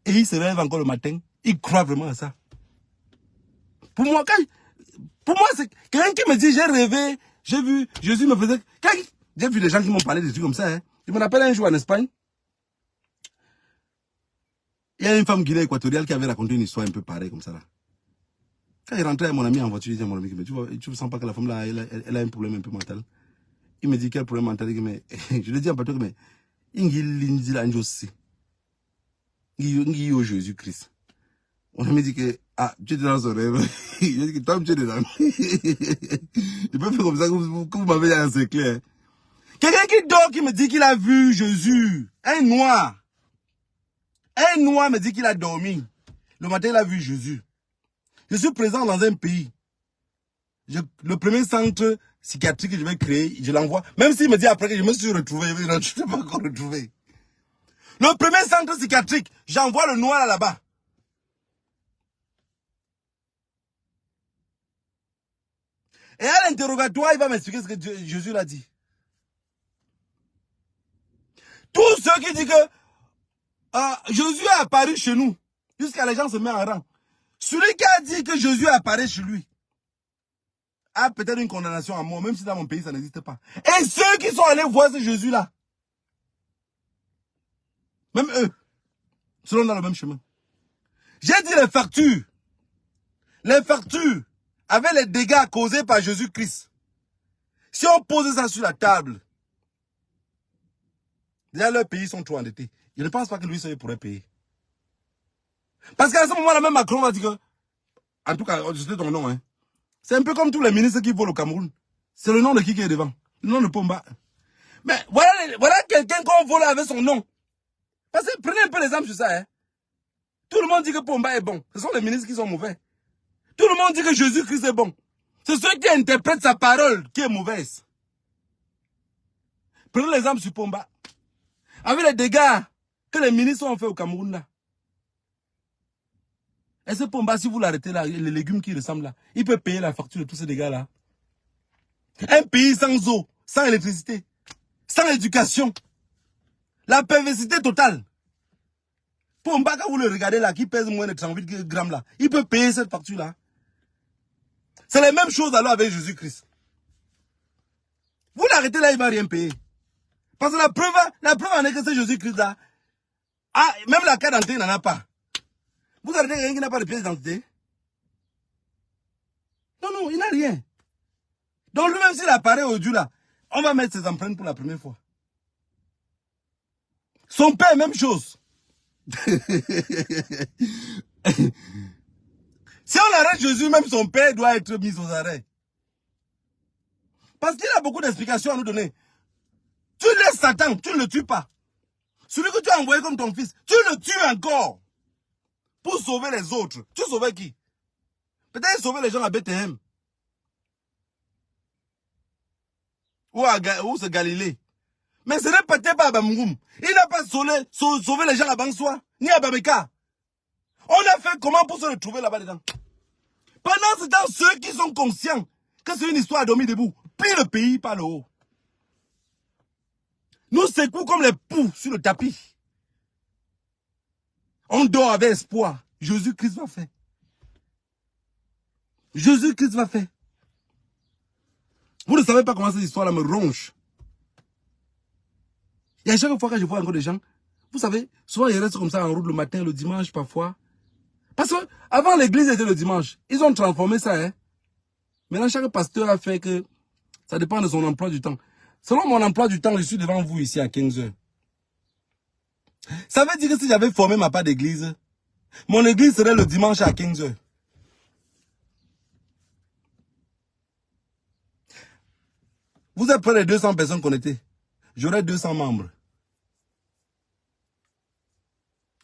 Et il se rêve encore le matin. Il croit vraiment à ça. Pour moi, c'est quelqu'un qui me dit, j'ai rêvé, j'ai vu, Jésus me faisait... J'ai vu des gens qui m'ont parlé de trucs comme ça. Hein. Je me rappelle un jour en Espagne. Il y a une femme guinéenne équatoriale qui avait raconté une histoire un peu pareille comme ça. Là. Quand il rentrait avec mon ami en voiture, il dit à mon ami, tu ne sens pas que la femme là, elle a un problème un peu mental. Il me dit quel problème mental. Mais, je lui dis en bateau, mais il y a Jésus-Christ. On me dit que, tu es dans son rêve. Je dis que toi, tu es dedans. Je peux faire comme ça que vous m'avez encerclé. Hein. Quelqu'un qui dort, qui me dit qu'il a vu Jésus. Un noir. Un noir me dit qu'il a dormi. Le matin, il a vu Jésus. Je suis présent dans un pays. Le premier centre psychiatrique que je vais créer, je l'envoie. Même s'il me dit après que je me suis retrouvé, je ne suis pas encore retrouvé. Le premier centre psychiatrique, j'envoie le noir là-bas. Et à l'interrogatoire, il va m'expliquer ce que Jésus l'a dit. Tous ceux qui disent que Jésus est apparu chez nous, jusqu'à les gens se mettent en rang. Celui qui a dit que Jésus est apparu chez lui a peut-être une condamnation à mort, même si dans mon pays ça n'existe pas. Et ceux qui sont allés voir ce Jésus-là, même eux, seront dans le même chemin. J'ai dit les factures. Les factures avec les dégâts causés par Jésus-Christ. Si on pose ça sur la table, déjà leurs pays sont trop endettés. Je ne pense pas que lui seul pourrait payer. Parce qu'à ce moment-là, même Macron va dire que, en tout cas, c'était ton nom, hein. C'est un peu comme tous les ministres qui volent au Cameroun. C'est le nom de qui est devant. Le nom de Pomba. Mais voilà quelqu'un qu'on vole avec son nom. Parce que prenez un peu l'exemple sur ça, hein. Tout le monde dit que Pomba est bon. Ce sont les ministres qui sont mauvais. Tout le monde dit que Jésus-Christ est bon. C'est ceux qui interprètent sa parole qui est mauvaise. Prenez l'exemple sur Pomba. Avec les dégâts que les ministres ont fait au Cameroun là. Et ce Pomba, si vous l'arrêtez là, les légumes qui ressemblent là, il peut payer la facture de tous ces dégâts là. Un pays sans eau, sans électricité, sans éducation. La perversité totale. Pomba, quand vous le regardez là, qui pèse moins de 38 grammes là, il peut payer cette facture là. C'est la même chose alors avec Jésus-Christ. Vous l'arrêtez là, il ne va rien payer. Parce que la preuve en est que c'est Jésus-Christ là. Ah, même la carte d'identité n'en a pas. Vous arrêtez quelqu'un qui n'a pas de pièce d'identité? Non, il n'a rien. Donc lui-même s'il apparaît au Dieu là, on va mettre ses empreintes pour la première fois. Son père, même chose. Si on arrête Jésus, même son père doit être mis aux arrêts. Parce qu'il a beaucoup d'explications à nous donner. Tu laisses Satan, tu ne le tues pas. Celui que tu as envoyé comme ton fils, tu le tues encore. Pour sauver les autres. Tu sauvais qui? Peut-être sauver les gens à Bethléem. Ou c'est Galilée. Mais ce n'est peut-être pas à Bamgoum. Il n'a pas sauvé les gens à Bansoi, ni à Bameka. On a fait comment pour se retrouver là-bas dedans? Pendant ce temps, ceux qui sont conscients que c'est une histoire à dormir debout, plient le pays par le haut. Nous secouons comme les poux sur le tapis. On dort avec espoir. Jésus-Christ va faire. Jésus-Christ va faire. Vous ne savez pas comment cette histoire-là me ronge. Et à chaque fois que je vois encore des gens, vous savez, souvent ils restent comme ça en route le matin, le dimanche parfois. Parce que avant l'église était le dimanche. Ils ont transformé ça. Hein. Maintenant, chaque pasteur a fait que ça dépend de son emploi du temps. Selon mon emploi du temps, je suis devant vous ici à 15 h. Ça veut dire que si j'avais formé ma part d'église, mon église serait le dimanche à 15 h. Vous êtes près de 200 personnes connectées. J'aurai 200 membres.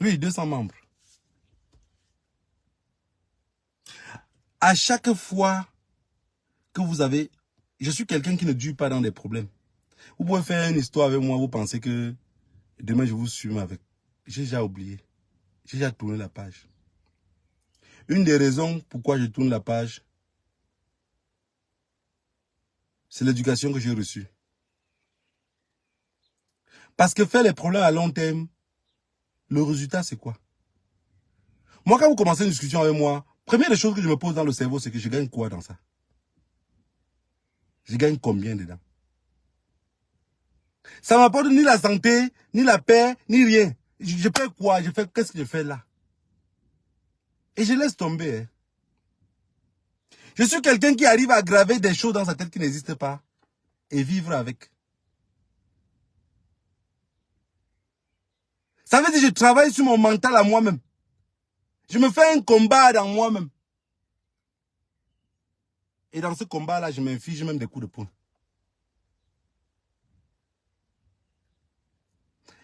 Oui, 200 membres. À chaque fois que vous avez... Je suis quelqu'un qui ne dure pas dans des problèmes. Vous pouvez faire une histoire avec moi, vous pensez que demain je vous suis avec. J'ai déjà oublié. J'ai déjà tourné la page. Une des raisons pourquoi je tourne la page, c'est l'éducation que j'ai reçue. Parce que faire les problèmes à long terme, le résultat c'est quoi? Moi, quand vous commencez une discussion avec moi, première des choses que je me pose dans le cerveau, c'est que je gagne quoi dans ça? Je gagne combien dedans? Ça ne m'apporte ni la santé, ni la paix, ni rien. Je fais quoi? Qu'est-ce que je fais là? Et je laisse tomber. Hein. Je suis quelqu'un qui arrive à graver des choses dans sa tête qui n'existent pas et vivre avec. Ça veut dire que je travaille sur mon mental à moi-même. Je me fais un combat dans moi-même. Et dans ce combat-là, je m'inflige même des coups de poing.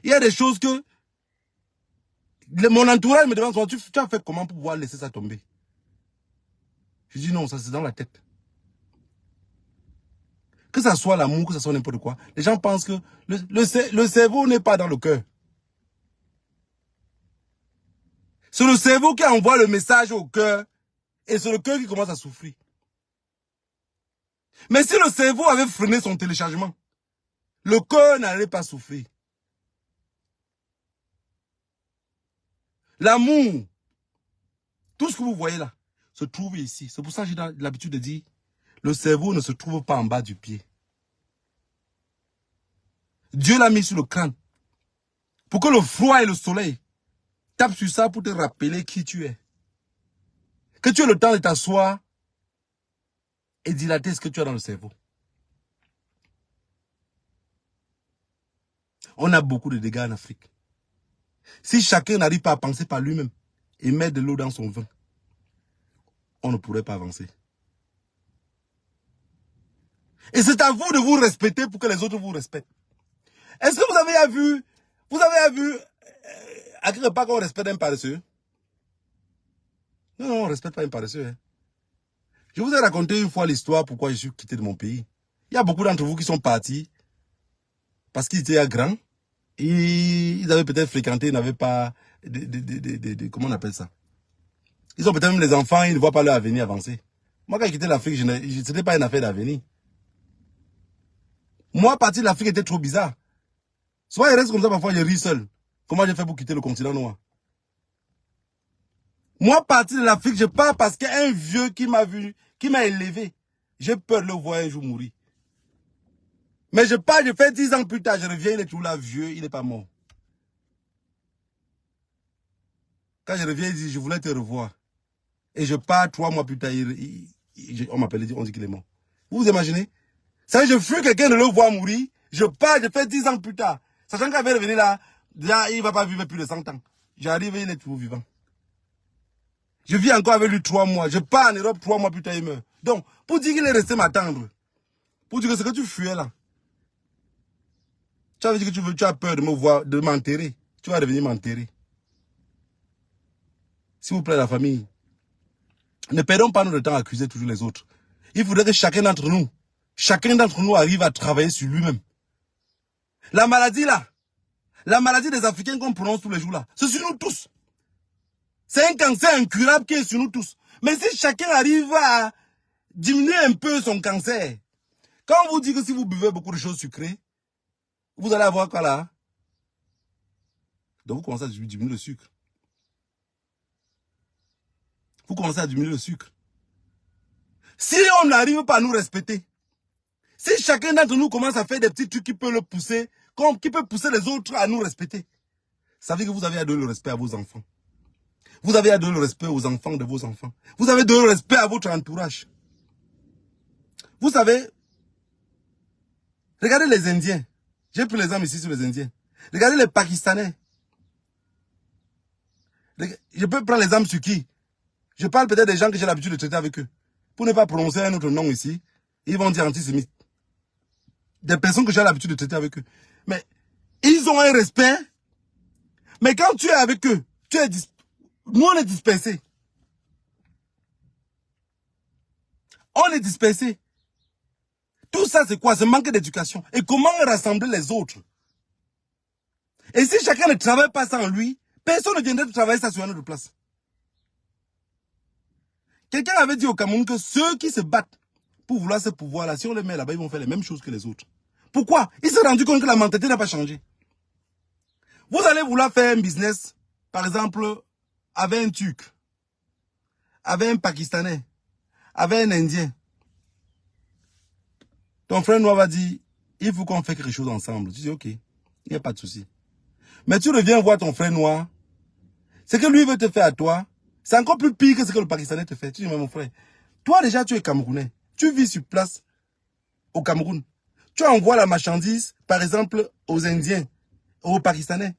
Il y a des choses que mon entourage me demande, tu as fait comment pour pouvoir laisser ça tomber? Je dis non, ça c'est dans la tête. Que ça soit l'amour, que ça soit n'importe quoi. Les gens pensent que le cerveau n'est pas dans le cœur. C'est le cerveau qui envoie le message au cœur et c'est le cœur qui commence à souffrir. Mais si le cerveau avait freiné son téléchargement, le cœur n'allait pas souffrir. L'amour, tout ce que vous voyez là, se trouve ici. C'est pour ça que j'ai l'habitude de dire, le cerveau ne se trouve pas en bas du pied. Dieu l'a mis sur le crâne. Pour que le froid et le soleil tapent sur ça pour te rappeler qui tu es. Que tu aies le temps de t'asseoir et dilater ce que tu as dans le cerveau. On a beaucoup de dégâts en Afrique. Si chacun n'arrive pas à penser par lui-même et mettre de l'eau dans son vin, on ne pourrait pas avancer. Et c'est à vous de vous respecter pour que les autres vous respectent. Est-ce que vous avez vu à quelque part qu'on respecte un paresseux? Non, on ne respecte pas un paresseux. Hein. Je vous ai raconté une fois l'histoire pourquoi je suis quitté de mon pays. Il y a beaucoup d'entre vous qui sont partis parce qu'ils étaient grands et ils avaient peut-être fréquenté, ils n'avaient pas comment on appelle ça? Ils ont peut-être même les enfants, ils ne voient pas leur avenir avancer. Moi, quand j'ai quitté l'Afrique, ce n'était pas une affaire d'avenir. Moi, partir de l'Afrique était trop bizarre. Soit il reste comme ça, parfois je ris seul. Comment j'ai fait pour quitter le continent noir? Moi, partir de l'Afrique, je pars parce qu'il y a un vieux qui m'a vu, qui m'a élevé. J'ai peur de le voir un jour mourir. Mais je pars, je fais 10 ans plus tard, je reviens, il est toujours là, vieux, il n'est pas mort. Quand je reviens, il dit, je voulais te revoir. Et je pars 3 mois plus tard, on m'appelle, on dit qu'il est mort. Vous vous imaginez? Ça veut dire, je fuis quelqu'un de le voir mourir, je pars, je fais 10 ans plus tard. Sachant qu'il va revenir là, déjà, il ne va pas vivre plus de 100 ans. J'arrive et il est toujours vivant. Je vis encore avec lui 3 mois. Je pars en Europe 3 mois plus tard, il meurt. Donc, pour dire qu'il est resté m'attendre, pour dire que ce que tu fuis là, tu avais dit que tu as peur de me voir, de m'enterrer. Tu vas revenir m'enterrer. S'il vous plaît, la famille, ne perdons pas notre temps à accuser toujours les autres. Il faudrait que chacun d'entre nous arrive à travailler sur lui-même. La maladie là, la maladie des Africains qu'on prononce tous les jours là, c'est sur nous tous. C'est un cancer incurable qui est sur nous tous. Mais si chacun arrive à diminuer un peu son cancer, quand on vous dit que si vous buvez beaucoup de choses sucrées, vous allez avoir quoi là? Donc vous commencez à diminuer le sucre. Vous commencez à diminuer le sucre. Si on n'arrive pas à nous respecter, si chacun d'entre nous commence à faire des petits trucs qui peuvent le pousser, qui peut pousser les autres à nous respecter, ça veut dire que vous avez à donner le respect à vos enfants. Vous avez à donner le respect aux enfants de vos enfants. Vous avez à donner le respect à votre entourage. Vous savez, regardez les Indiens. J'ai pris l'exemple ici sur les Indiens. Regardez les Pakistanais. Je peux prendre l'exemple sur qui? Je parle peut-être des gens que j'ai l'habitude de traiter avec eux. Pour ne pas prononcer un autre nom ici, ils vont dire antisémite. Des personnes que j'ai l'habitude de traiter avec eux. Mais ils ont un respect. Mais quand tu es avec eux, nous on est dispersés. On est dispersés. Tout ça c'est quoi? C'est manque d'éducation. Et comment rassembler les autres? Et si chacun ne travaille pas sans lui, personne ne viendrait travailler ça sur une autre place. Quelqu'un avait dit au Cameroun que ceux qui se battent pour vouloir ce pouvoir-là, si on les met là-bas, ils vont faire les mêmes choses que les autres. Pourquoi? Ils se sont rendus compte que la mentalité n'a pas changé. Vous allez vouloir faire un business, par exemple, avec un Turc, avec un Pakistanais, avec un Indien. Ton frère noir va dire, il faut qu'on fasse quelque chose ensemble. Tu dis, ok, il n'y a pas de souci. Mais tu reviens voir ton frère noir, ce que lui veut te faire à toi, c'est encore plus pire que ce que le Pakistanais te fait. Tu dis, mais mon frère, toi déjà tu es Camerounais, tu vis sur place au Cameroun. Tu envoies la marchandise, par exemple, aux Indiens, aux Pakistanais.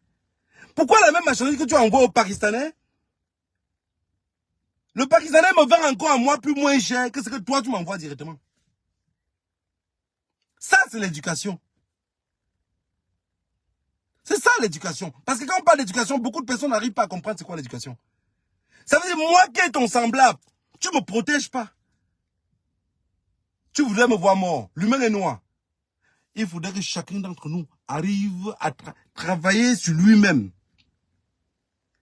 Pourquoi la même marchandise que tu envoies aux Pakistanais, le Pakistanais me vend encore à moi plus moins cher que ce que toi tu m'envoies directement? Ça, c'est l'éducation. C'est ça l'éducation. Parce que quand on parle d'éducation, beaucoup de personnes n'arrivent pas à comprendre c'est quoi l'éducation. Ça veut dire, moi qui est ton semblable, tu ne me protèges pas. Tu voudrais me voir mort. L'humain est noir. Il faudrait que chacun d'entre nous arrive à travailler sur lui-même.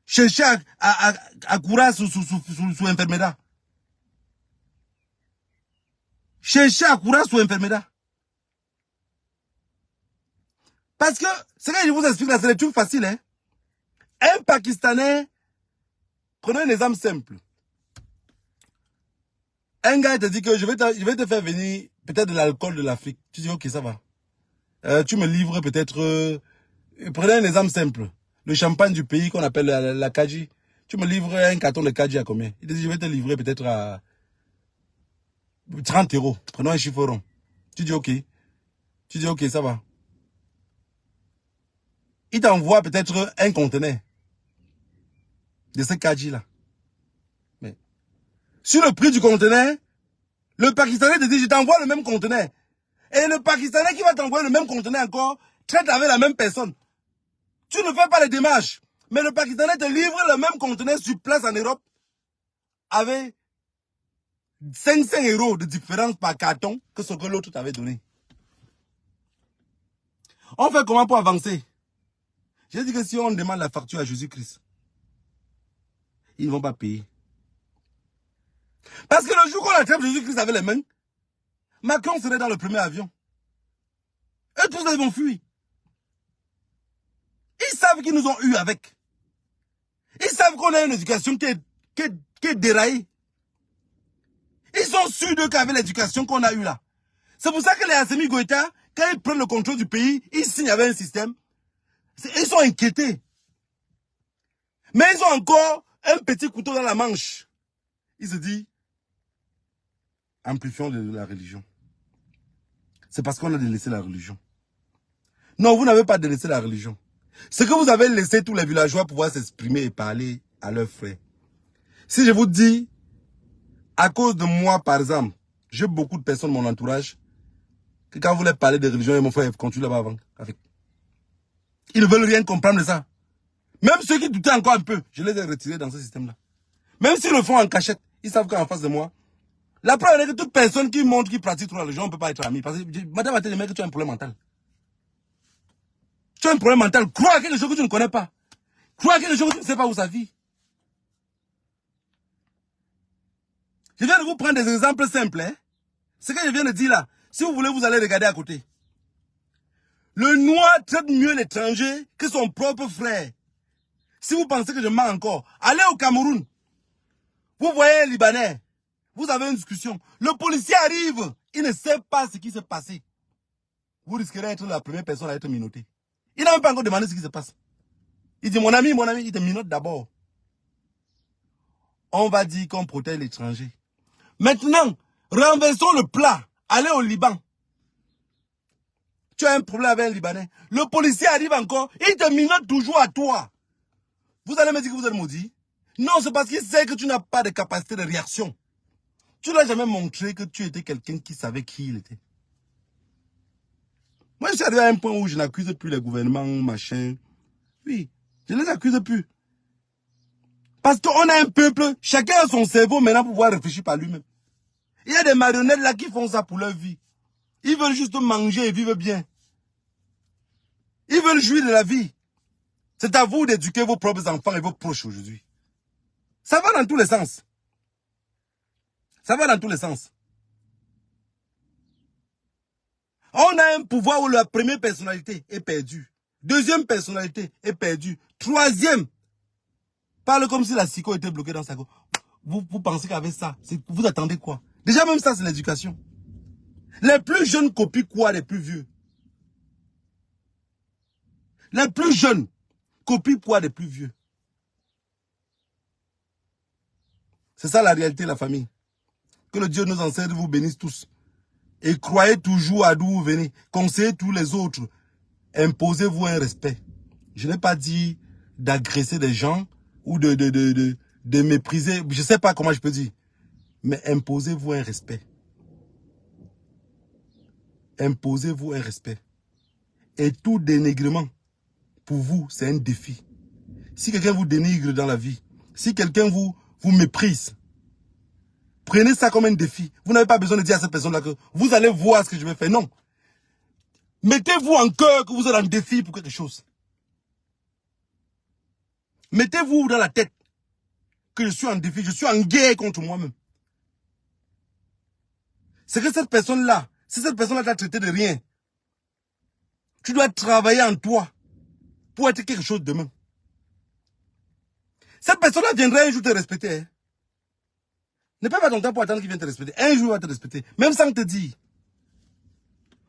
Chercher à courir sous enfermedad. cherchez à courir sous enfermedad. Parce que, ce que je vous explique là, c'est des trucs faciles. Hein? Un Pakistanais, prenez un exemple simple. Un gars te dit que je vais te faire venir peut-être de l'alcool de l'Afrique. Tu dis, ok, ça va. Tu me livres peut-être... prenez un exemple simple. Le champagne du pays qu'on appelle la Kaji. Tu me livres un carton de Kaji à combien? Il te dit, je vais te livrer peut-être à 30 €. Prenons un chiffre rond. Tu dis, ok. Tu dis, ok, ça va. Il t'envoie peut-être un conteneur de ce Kaji-là. Mais sur le prix du conteneur, le Pakistanais te dit, je t'envoie le même conteneur. Et le Pakistanais qui va t'envoyer le même conteneur encore, traite avec la même personne. Tu ne fais pas les démarches. Mais le Pakistanais te livre le même conteneur sur place en Europe avec 500 € de différence par carton que ce que l'autre t'avait donné. On fait comment pour avancer? J'ai dit que si on demande la facture à Jésus-Christ, ils ne vont pas payer. Parce que le jour qu'on attrape Jésus-Christ avec les mains, Macron serait dans le premier avion. Eux tous, ils vont fuir. Ils savent qu'ils nous ont eu avec. Ils savent qu'on a une éducation qui est déraillée. Ils sont sûrs d'eux qu'avec l'éducation qu'on a eue là. C'est pour ça que les Assimi Goïta, quand ils prennent le contrôle du pays, ils signent avec un système. Ils sont inquiétés. Mais ils ont encore un petit couteau dans la manche. Ils se disent, amplifions de la religion. C'est parce qu'on a délaissé la religion. Non, vous n'avez pas délaissé la religion. C'est que vous avez laissé tous les villageois pouvoir s'exprimer et parler à leurs frères. Si je vous dis, à cause de moi, par exemple, j'ai beaucoup de personnes dans mon entourage, que quand vous leur parlez de religion, mon frère, continue là-bas avant. Avec. Ils ne veulent rien comprendre de ça. Même ceux qui doutaient encore un peu, je les ai retirés dans ce système-là. Même s'ils le font en cachette, ils savent qu'en face de moi, la preuve est que toute personne qui montre, qui pratique trop la religion, on ne peut pas être ami. Parce que, madame a dit, mec, tu as un problème mental. Tu as un problème mental. Crois à quelque chose que tu ne connais pas. Crois à quelque chose que tu ne sais pas où ça vit. Je viens de vous prendre des exemples simples. Hein? Ce que je viens de dire là, si vous voulez, vous allez regarder à côté. Le noir traite mieux l'étranger que son propre frère. Si vous pensez que je mens encore, allez au Cameroun. Vous voyez un Libanais. Vous avez une discussion. Le policier arrive. Il ne sait pas ce qui s'est passé. Vous risquerez d'être la première personne à être minotée. Il n'a même pas encore demandé ce qui se passe. Il dit, mon ami, il te minote d'abord. On va dire qu'on protège l'étranger. Maintenant, renversons le plat. Allez au Liban. Tu as un problème avec un Libanais. Le policier arrive encore. Il te minote toujours à toi. Vous allez me dire que vous êtes maudit? Non, c'est parce qu'il sait que tu n'as pas de capacité de réaction. Tu ne l'as jamais montré que tu étais quelqu'un qui savait qui il était. Moi, je suis arrivé à un point où je n'accuse plus les gouvernements, machin. Oui, je ne les accuse plus. Parce qu'on a un peuple, chacun a son cerveau maintenant pour pouvoir réfléchir par lui-même. Il y a des marionnettes là qui font ça pour leur vie. Ils veulent juste manger et vivre bien. Ils veulent jouir de la vie. C'est à vous d'éduquer vos propres enfants et vos proches aujourd'hui. Ça va dans tous les sens. Ça va dans tous les sens. On a un pouvoir où la première personnalité est perdue. Deuxième personnalité est perdue. Troisième, parle comme si la psycho était bloquée dans sa gorge. Vous pensez qu'avec ça, vous attendez quoi? Déjà même ça, c'est l'éducation. Les plus jeunes copient quoi des plus vieux? Les plus jeunes copient quoi des plus vieux? C'est ça la réalité, la famille. Que le Dieu nous enseigne, vous bénisse tous. Et croyez toujours à d'où vous venez. Conseillez tous les autres. Imposez-vous un respect. Je n'ai pas dit d'agresser des gens ou de mépriser. Je ne sais pas comment je peux dire. Mais imposez-vous un respect. Imposez-vous un respect. Et tout dénigrement, pour vous, c'est un défi. Si quelqu'un vous dénigre dans la vie, si quelqu'un vous méprise, prenez ça comme un défi. Vous n'avez pas besoin de dire à cette personne-là que vous allez voir ce que je vais faire. Non. Mettez-vous en cœur que vous êtes en défi pour quelque chose. Mettez-vous dans la tête que je suis en défi, je suis en guerre contre moi-même. c'est que cette personne-là, si cette personne-là t'a traité de rien, tu dois travailler en toi pour être quelque chose demain. Cette personne-là viendra un jour te respecter. Hein. Ne perds pas ton temps pour attendre qu'il vienne te respecter. Un jour, il va te respecter. Même sans te dire.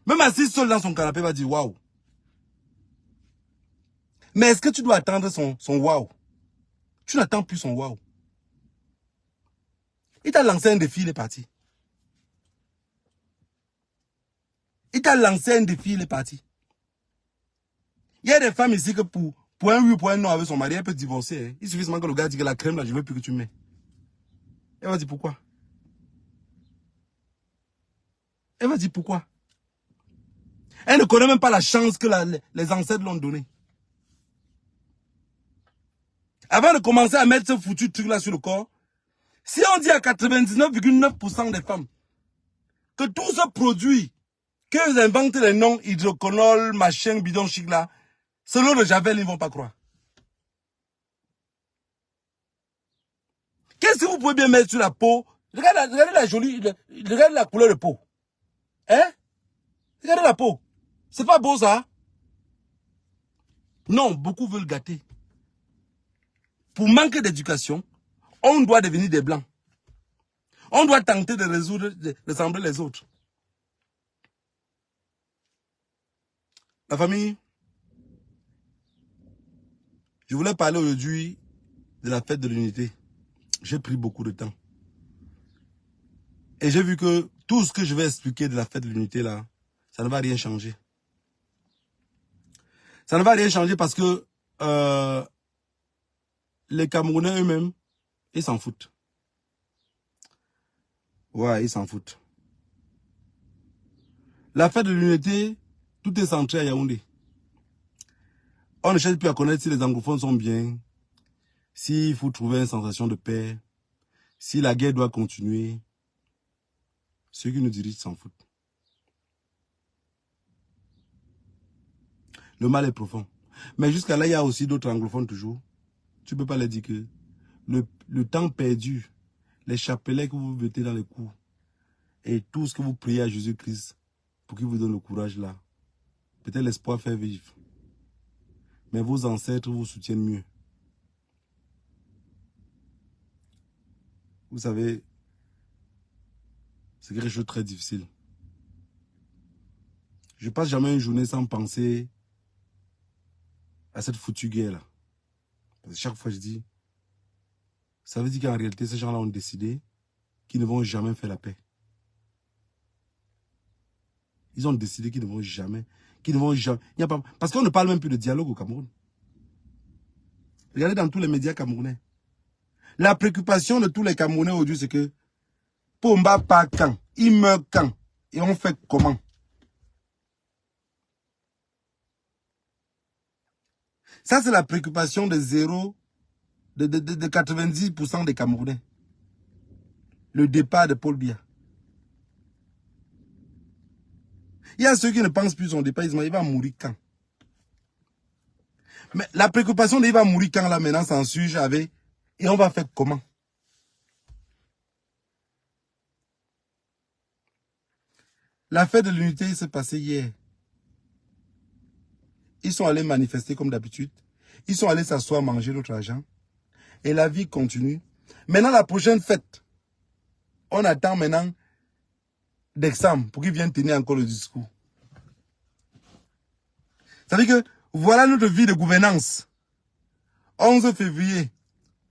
Même assis seul dans son canapé, il va dire waouh. Mais est-ce que tu dois attendre son waouh? Tu n'attends plus son waouh. Il t'a lancé un défi, il est parti. Il t'a lancé un défi, il est parti. Il y a des femmes ici que pour un oui ou pour un non avec son mari, elle peut divorcer. Hein. Il suffit seulement que le gars dise que la crème là, je ne veux plus que tu mets. Elle va dire pourquoi? Elle va dire pourquoi? Elle ne connaît même pas la chance que les ancêtres l'ont donnée. Avant de commencer à mettre ce foutu truc là sur le corps, si on dit à 99,9% des femmes que tout ce produit, qu'ils inventent les noms hydroquinone, machin, bidon chic là, c'est l'eau de Javel, ils ne vont pas croire. Qu'est-ce que vous pouvez bien mettre sur la peau? Regardez la jolie, regardez la couleur de peau. Hein? Regardez la peau. C'est pas beau ça? Non, beaucoup veulent gâter. Pour manquer d'éducation, on doit devenir des blancs. On doit tenter de résoudre, de ressembler les autres. La famille, je voulais parler aujourd'hui de la fête de l'unité. J'ai pris beaucoup de temps. Et j'ai vu que tout ce que je vais expliquer de la fête de l'unité là, ça ne va rien changer. Ça ne va rien changer parce que les Camerounais eux-mêmes, ils s'en foutent. Ouais, ils s'en foutent. La fête de l'unité, tout est centré à Yaoundé. On ne cherche plus à connaître si les anglophones sont bien, s'il faut trouver une sensation de paix, si la guerre doit continuer. Ceux qui nous dirigent s'en foutent. Le mal est profond. Mais jusqu'à là, il y a aussi d'autres anglophones toujours. Tu ne peux pas leur dire que le temps perdu, les chapelets que vous mettez dans les coups, et tout ce que vous priez à Jésus-Christ pour qu'il vous donne le courage là, peut-être l'espoir fait vivre. Mais vos ancêtres vous soutiennent mieux. Vous savez, c'est quelque chose de très difficile. Je passe jamais une journée sans penser à cette foutue guerre là. Parce que chaque fois je dis, ça veut dire qu'en réalité, ces gens-là ont décidé qu'ils ne vont jamais faire la paix. Ils ont décidé qu'ils ne vont jamais. Il n'y a pas, parce qu'on ne parle même plus de dialogue au Cameroun. Regardez dans tous les médias camerounais. La préoccupation de tous les Camerounais aujourd'hui, c'est que Pomba part quand? Il meurt quand? Et on fait comment? Ça, c'est la préoccupation de 90% des Camerounais. Le départ de Paul Biya. Il y a ceux qui ne pensent plus son départ, ils disent, il va mourir quand? Mais la préoccupation de il va mourir quand là maintenant s'en suit avec, et on va faire comment? La fête de l'unité s'est passée hier. Ils sont allés manifester comme d'habitude. Ils sont allés s'asseoir, manger notre argent. Et la vie continue. Maintenant, la prochaine fête, on attend maintenant d'exemple pour qu'ils viennent tenir encore le discours. Ça veut dire que voilà notre vie de gouvernance. 11 février,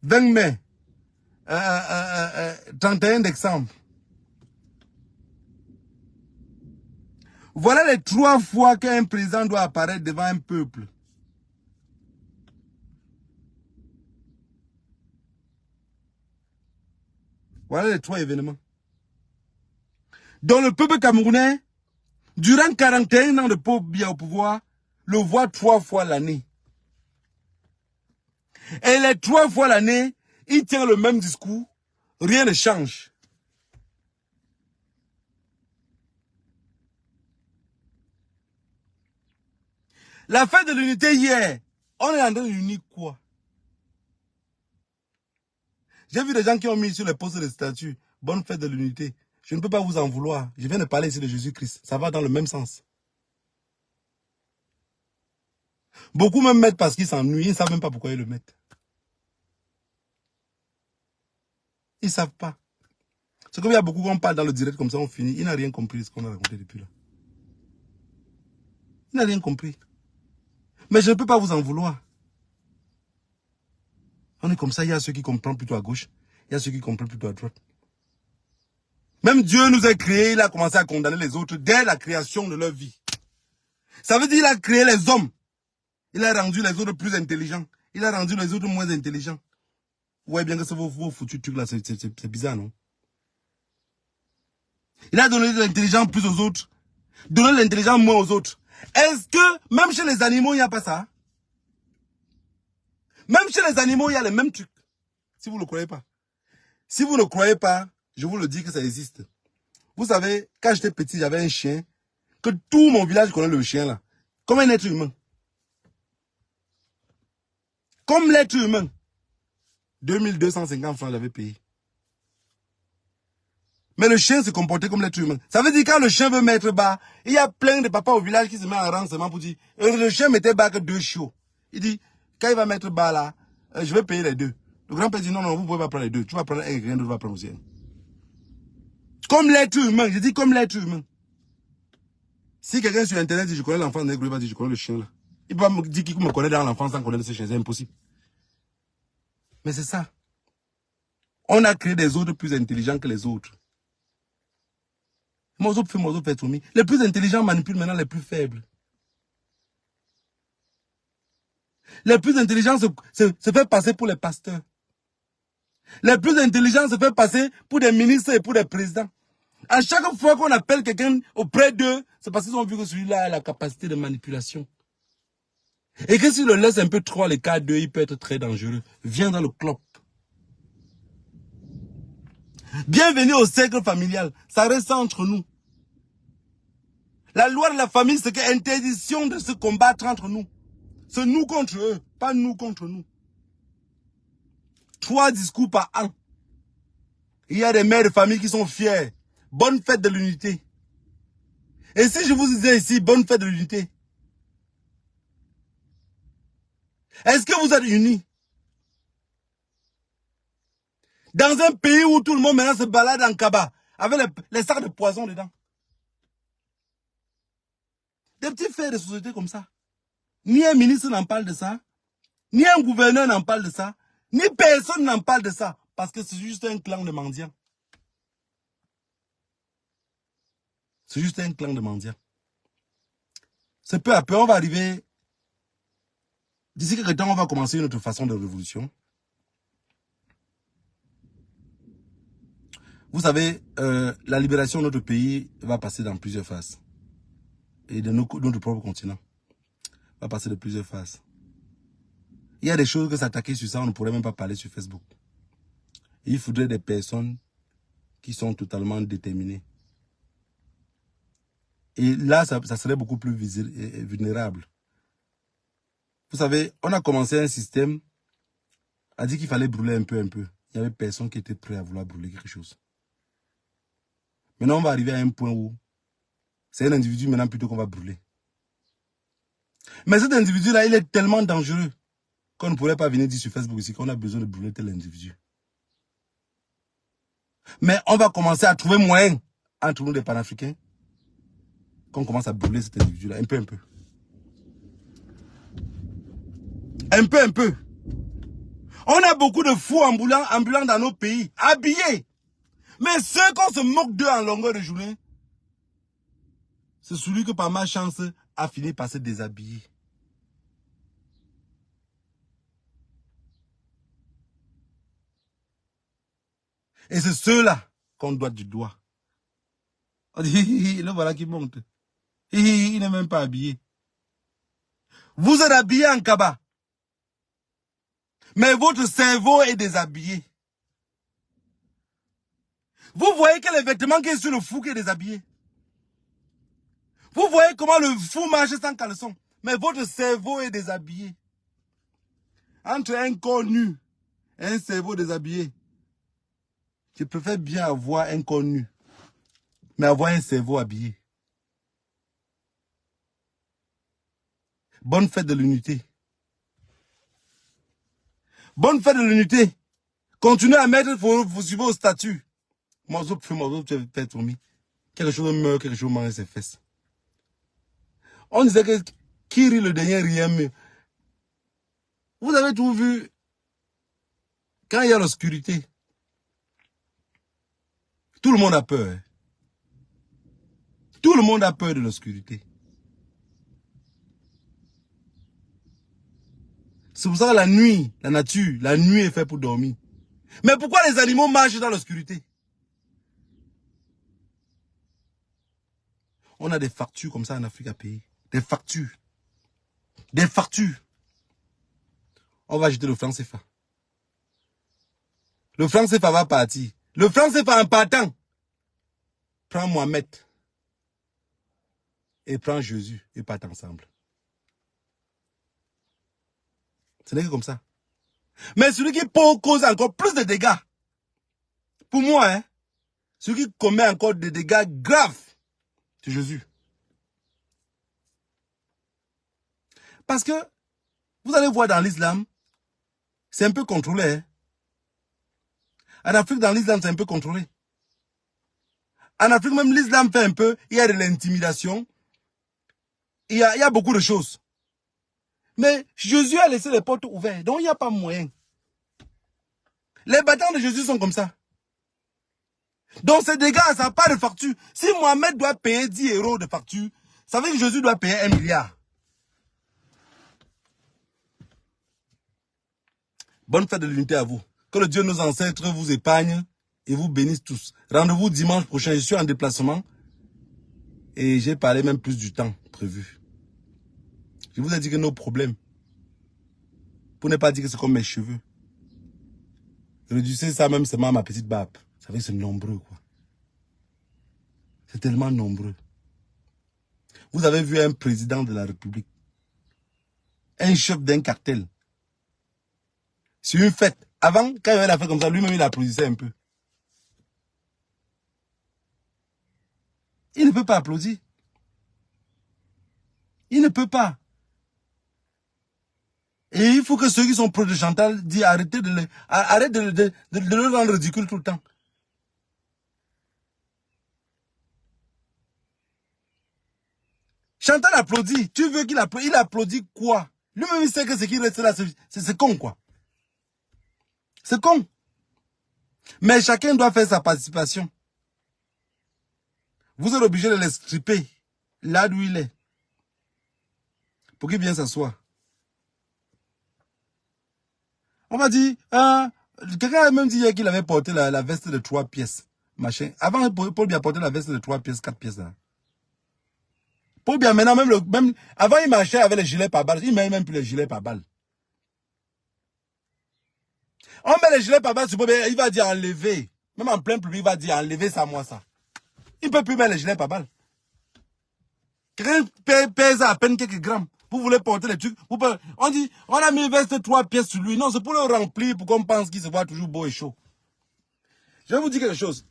20 mai, 31 décembre. Voilà les 3 fois qu'un président doit apparaître devant un peuple. Voilà les 3 événements. Donc le peuple camerounais, durant 41 ans de Paul Biya au pouvoir, le voit 3 fois l'année. Et les 3 fois l'année, il tient le même discours, rien ne change. La fête de l'unité hier, on est en train d'unir quoi? J'ai vu des gens qui ont mis sur les postes de statut, bonne fête de l'unité. Je ne peux pas vous en vouloir. Je viens de parler ici de Jésus-Christ. Ça va dans le même sens. Beaucoup même mettent parce qu'ils s'ennuient. Ils ne savent même pas pourquoi ils le mettent. Ils ne savent pas. C'est comme il y a beaucoup qu'on parle dans le direct comme ça, on finit. Il n'a rien compris ce qu'on a raconté depuis là. Il n'a rien compris. Mais je ne peux pas vous en vouloir. On est comme ça, il y a ceux qui comprennent plutôt à gauche. Il y a ceux qui comprennent plutôt à droite. Même Dieu nous a créés, il a commencé à condamner les autres dès la création de leur vie. Ça veut dire qu'il a créé les hommes. Il a rendu les autres plus intelligents. Il a rendu les autres moins intelligents. Vous voyez bien que c'est vos foutus trucs là, c'est bizarre, non? Il a donné de l'intelligence plus aux autres. Donné de l'intelligence moins aux autres. Est-ce que, même chez les animaux, il n'y a pas ça? Même chez les animaux, il y a les mêmes trucs. Si vous ne le croyez pas. Si vous ne croyez pas, je vous le dis que ça existe. Vous savez, quand j'étais petit, j'avais un chien, que tout mon village connaît le chien là. Comme un être humain. Comme l'être humain. 2250 francs j'avais payé. Mais le chien se comportait comme l'être humain. Ça veut dire quand le chien veut mettre bas, il y a plein de papas au village qui se mettent en rang seulement pour dire, le chien mettait bas que 2 chiots. Il dit, quand il va mettre bas là, je vais payer les 2. Le grand-père dit, non, non, vous ne pouvez pas prendre les 2. Tu vas prendre un et rien d'autre va prendre aussi un. Comme l'être humain, je dis comme l'être humain. Si quelqu'un sur internet dit, je connais l'enfant nègre, il va dire, je connais le chien là. Il peut pas me dire qu'il me connaît dans l'enfance sans connaître ce chien, c'est impossible. Mais c'est ça. On a créé des autres plus intelligents que les autres. Les plus intelligents manipulent maintenant les plus faibles. Les plus intelligents se fait passer pour les pasteurs. Les plus intelligents se fait passer pour des ministres et pour des présidents. À chaque fois qu'on appelle quelqu'un auprès d'eux, c'est parce qu'ils ont vu que celui-là a la capacité de manipulation. Et que s'il le laisse un peu trop à l'écart d'eux, il peut être très dangereux. Viens dans le club. Bienvenue au cercle familial. Ça reste entre nous. La loi de la famille, c'est que interdiction de se combattre entre nous. C'est nous contre eux, pas nous contre nous. 3 discours par an. Il y a des mères de famille qui sont fiers. Bonne fête de l'unité. Et si je vous disais ici, bonne fête de l'unité, est-ce que vous êtes unis? Dans un pays où tout le monde maintenant se balade en cabas, avec les sacs de poison dedans. Des petits faits de société comme ça. Ni un ministre n'en parle de ça, ni un gouverneur n'en parle de ça, ni personne n'en parle de ça, parce que c'est juste un clan de mendiants. C'est juste un clan de mendiants. C'est peu à peu, on va arriver, d'ici quelques temps, on va commencer une autre façon de révolution. Vous savez, la libération de notre pays va passer dans plusieurs phases. Et de notre propre continent. Va passer de plusieurs phases. Il y a des choses que s'attaquer sur ça, on ne pourrait même pas parler sur Facebook. Il faudrait des personnes qui sont totalement déterminées. Et là, ça serait beaucoup plus vulnérable. Vous savez, on a commencé un système à dire qu'il fallait brûler un peu. Il n'y avait personne qui était prêt à vouloir brûler quelque chose. Maintenant, on va arriver à un point où c'est un individu maintenant plutôt qu'on va brûler. Mais cet individu-là, il est tellement dangereux qu'on ne pourrait pas venir dire sur Facebook ici qu'on a besoin de brûler tel individu. Mais on va commencer à trouver moyen entre nous, les panafricains, qu'on commence à brûler cet individu-là, un peu. Un peu. On a beaucoup de fous ambulants dans nos pays, habillés. Mais ceux qu'on se moque d'eux en longueur de journée, c'est celui que par malchance a fini par se déshabiller. Et c'est ceux-là qu'on doit du doigt. On dit, le voilà qui monte. Il n'est même pas habillé. Vous êtes habillé en kaba. Mais votre cerveau est déshabillé. Vous voyez que les vêtements qui est sur le fou qui est déshabillé. Vous voyez comment le fou marche sans caleçon. Mais votre cerveau est déshabillé. Entre un corps nu et un cerveau déshabillé, je préfère bien avoir un corps nu. mais avoir un cerveau habillé. Bonne fête de l'unité. Bonne fête de l'unité. Continuez à mettre vos suivre au statut. Moi, je vais faire tourner. Quelque chose meurt, quelque chose mange ses fesses. On disait que qui rit le dernier rien mieux. Vous avez tout vu. Quand il y a l'obscurité, tout le monde a peur. Hein. Tout le monde a peur de l'obscurité. C'est pour ça que la nuit, la nature, la nuit est faite pour dormir. Mais pourquoi les animaux marchent dans l'obscurité? On a des factures comme ça en Afrique à payer. Des factures. Des factures. On va jeter le franc CFA. Le franc CFA va partir. Le franc CFA en partant. Prends Mohamed. Et prends Jésus. Et partent ensemble. Ce n'est que comme ça. Mais celui qui cause encore plus de dégâts. Pour moi, hein. Celui qui commet encore des dégâts graves. C'est Jésus. Parce que, vous allez voir dans l'islam, c'est un peu contrôlé. Hein? En Afrique, dans l'islam, c'est un peu contrôlé. En Afrique, même l'islam fait un peu, il y a de l'intimidation. Il y a beaucoup de choses. Mais Jésus a laissé les portes ouvertes, donc il n'y a pas moyen. Les bâtons de Jésus sont comme ça. Donc ces dégâts, ça n'a pas de facture. Si Mohamed doit payer 10 € de facture, ça veut dire que Jésus doit payer 1 milliard. Bonne fête de l'unité à vous. Que le Dieu de nos ancêtres vous épargne et vous bénisse tous. Rendez-vous dimanche prochain. Je suis en déplacement et j'ai parlé même plus du temps prévu. Je vous ai dit que nos problèmes, pour ne pas dire que c'est comme mes cheveux, réduisez ça même seulement à ma petite barbe. Ça veut dire que c'est nombreux, quoi. C'est tellement nombreux. Vous avez vu un président de la République, un chef d'un cartel, sur une fête. Avant, quand il avait la fête comme ça, lui-même il applaudissait un peu. Il ne peut pas applaudir. Il ne peut pas. Et il faut que ceux qui sont proches de Chantal disent arrêtez de le rendre ridicule tout le temps. Chantal applaudit. Tu veux qu'il applaudisse? Il applaudit quoi? Lui-même il sait que ce qui reste là, c'est con quoi. C'est con. Mais chacun doit faire sa participation. Vous êtes obligé de les stripper là d'où il est. Pour qu'il vienne s'asseoir. On m'a dit, quelqu'un a même dit hier qu'il avait porté la veste de 3 pièces. Machin. Avant, Paul Biya portait la veste de 3 pièces, 4 pièces. Là. Paul Biya, maintenant, avant, il marchait avec les gilets par balles. Il ne met même plus les gilets par balles. On met les gilets par balles sur Paul Biya, il va dire enlever. Même en plein public, il va dire enlever ça, moi, ça. Il ne peut plus mettre les gilets par balles. Quelqu'un pèse à peine quelques grammes. Vous voulez porter les trucs. On dit, on a mis une veste 3 pièces sur lui. Non, c'est pour le remplir, pour qu'on pense qu'il se voit toujours beau et chaud. Je vais vous dire quelque chose.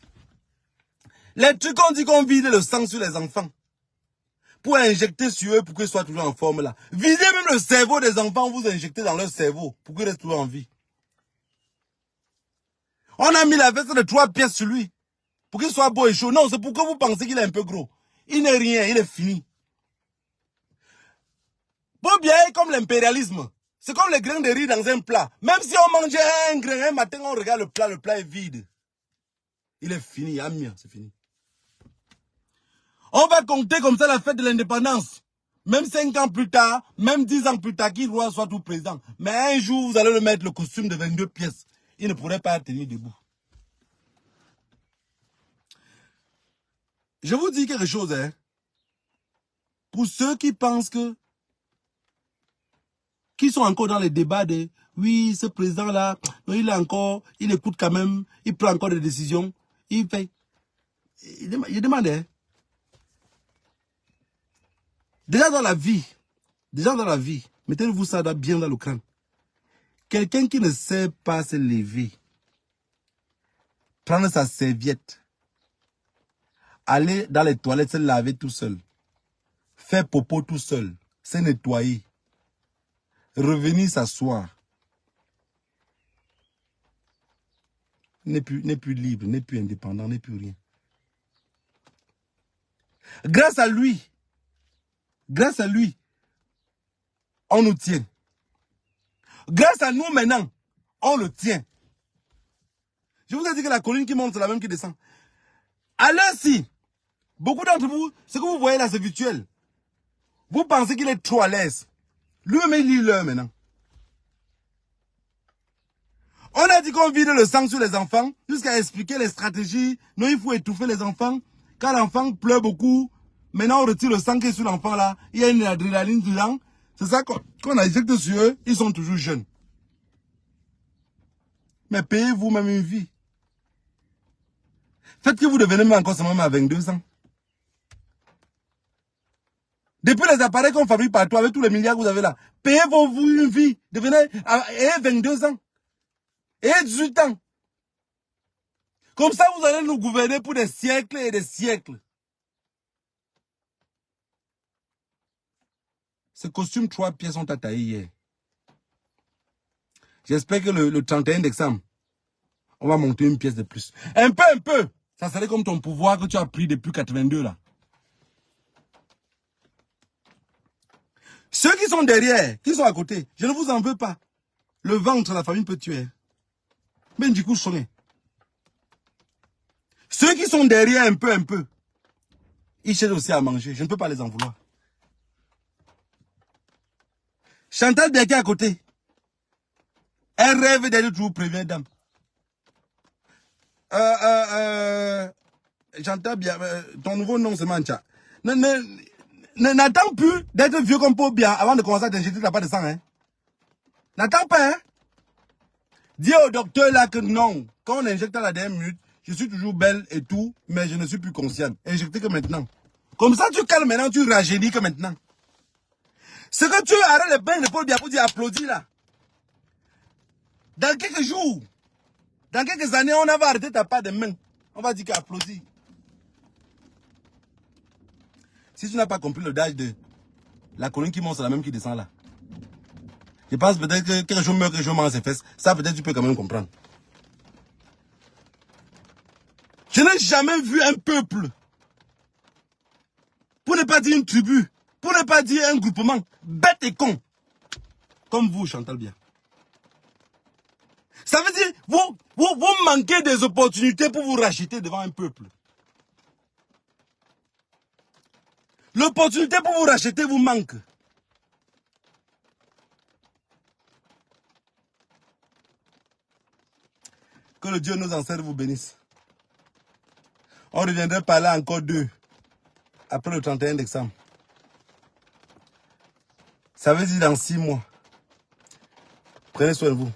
Les trucs qu'on dit qu'on vide le sang sur les enfants. Pour injecter sur eux, pour qu'ils soient toujours en forme là. Videz même le cerveau des enfants, vous injectez dans leur cerveau, pour qu'ils restent toujours en vie. On a mis la veste de 3 pièces sur lui. Pour qu'il soit beau et chaud. Non, c'est pour que vous pensez qu'il est un peu gros. Il n'est rien, il est fini. Paul Biya est comme l'impérialisme. C'est comme les grains de riz dans un plat. Même si on mangeait un grain, un matin, on regarde le plat est vide. Il est fini, Amia, c'est fini. On va compter comme ça la fête de l'indépendance. Même 5 ans plus tard, même 10 ans plus tard, qu'il soit tout président. Mais un jour, vous allez le mettre le costume de 22 pièces. Il ne pourrait pas tenir debout. Je vous dis quelque chose, hein. Pour ceux qui pensent qui sont encore dans les débats de oui, ce président-là, il écoute quand même, il prend encore des décisions, il fait. Il demande, hein. Déjà dans la vie, mettez-vous ça bien dans le crâne. Quelqu'un qui ne sait pas se lever, prendre sa serviette, aller dans les toilettes, se laver tout seul, faire popo tout seul, se nettoyer, revenir s'asseoir, n'est plus libre, n'est plus indépendant, n'est plus rien. Grâce à lui, on nous tient. Grâce à nous maintenant, on le tient. Je vous ai dit que la colline qui monte, c'est la même qui descend. Alors si, beaucoup d'entre vous, ce que vous voyez là, c'est virtuel. Vous pensez qu'il est trop à l'aise. Lui-même, il lit l'heure maintenant. On a dit qu'on vide le sang sur les enfants, jusqu'à expliquer les stratégies. Non, il faut étouffer les enfants. Quand l'enfant pleure beaucoup, maintenant on retire le sang qui est sur l'enfant là. Il y a une adrénaline dedans. C'est ça qu'on injecte sur eux. Ils sont toujours jeunes. Mais payez vous-même une vie. Faites que vous devenez même encore seulement à 22 ans. Depuis les appareils qu'on fabrique partout, avec tous les milliards que vous avez là, payez-vous une vie. Devenez ayez 22 ans. Ayez 18 ans. Comme ça, vous allez nous gouverner pour des siècles et des siècles. Ces costumes 3 pièces sont à tailler hier. J'espère que le 31 décembre, on va monter une pièce de plus. Un peu. Ça serait comme ton pouvoir que tu as pris depuis 82 là. Ceux qui sont derrière, qui sont à côté, je ne vous en veux pas. Le ventre, la famille peut tuer. Mais du coup, sonner. Ceux qui sont derrière un peu, ils cherchent aussi à manger. Je ne peux pas les en vouloir. Chantal Biaké à côté. Elle rêve d'être toujours première dame. Chantal Biaké, ton nouveau nom c'est Mancha. N'attends plus d'être vieux comme Paul Biya avant de commencer à t'injecter la part de sang. Hein? N'attends pas. Hein? Dis au docteur là que non. Quand on injecte à la dernière minute, je suis toujours belle et tout, mais je ne suis plus consciente. Injectez que maintenant. Comme ça, tu calmes maintenant, tu rajeunis que maintenant. Ce que tu arrêtes les bains de Paul Biya pour dire applaudis là. Dans quelques jours, dans quelques années, on va arrêter ta part de main. On va dire qu'applaudis. Si tu n'as pas compris le d'âge de la colline qui monte, c'est la même qui descend là. Je pense peut-être que quelque chose meurt, quelque chose mange ses fesses. Ça peut-être tu peux quand même comprendre. Je n'ai jamais vu un peuple, pour ne pas dire une tribu, pour ne pas dire un groupement, bête et con, comme vous, Chantal Biya. Ça veut dire, vous manquez des opportunités pour vous racheter devant un peuple. L'opportunité pour vous racheter vous manque. Que le Dieu nos ancêtres vous bénisse. On reviendrait parler encore d'eux après le 31 décembre. Ça veut dire dans 6 mois. Prenez soin de vous.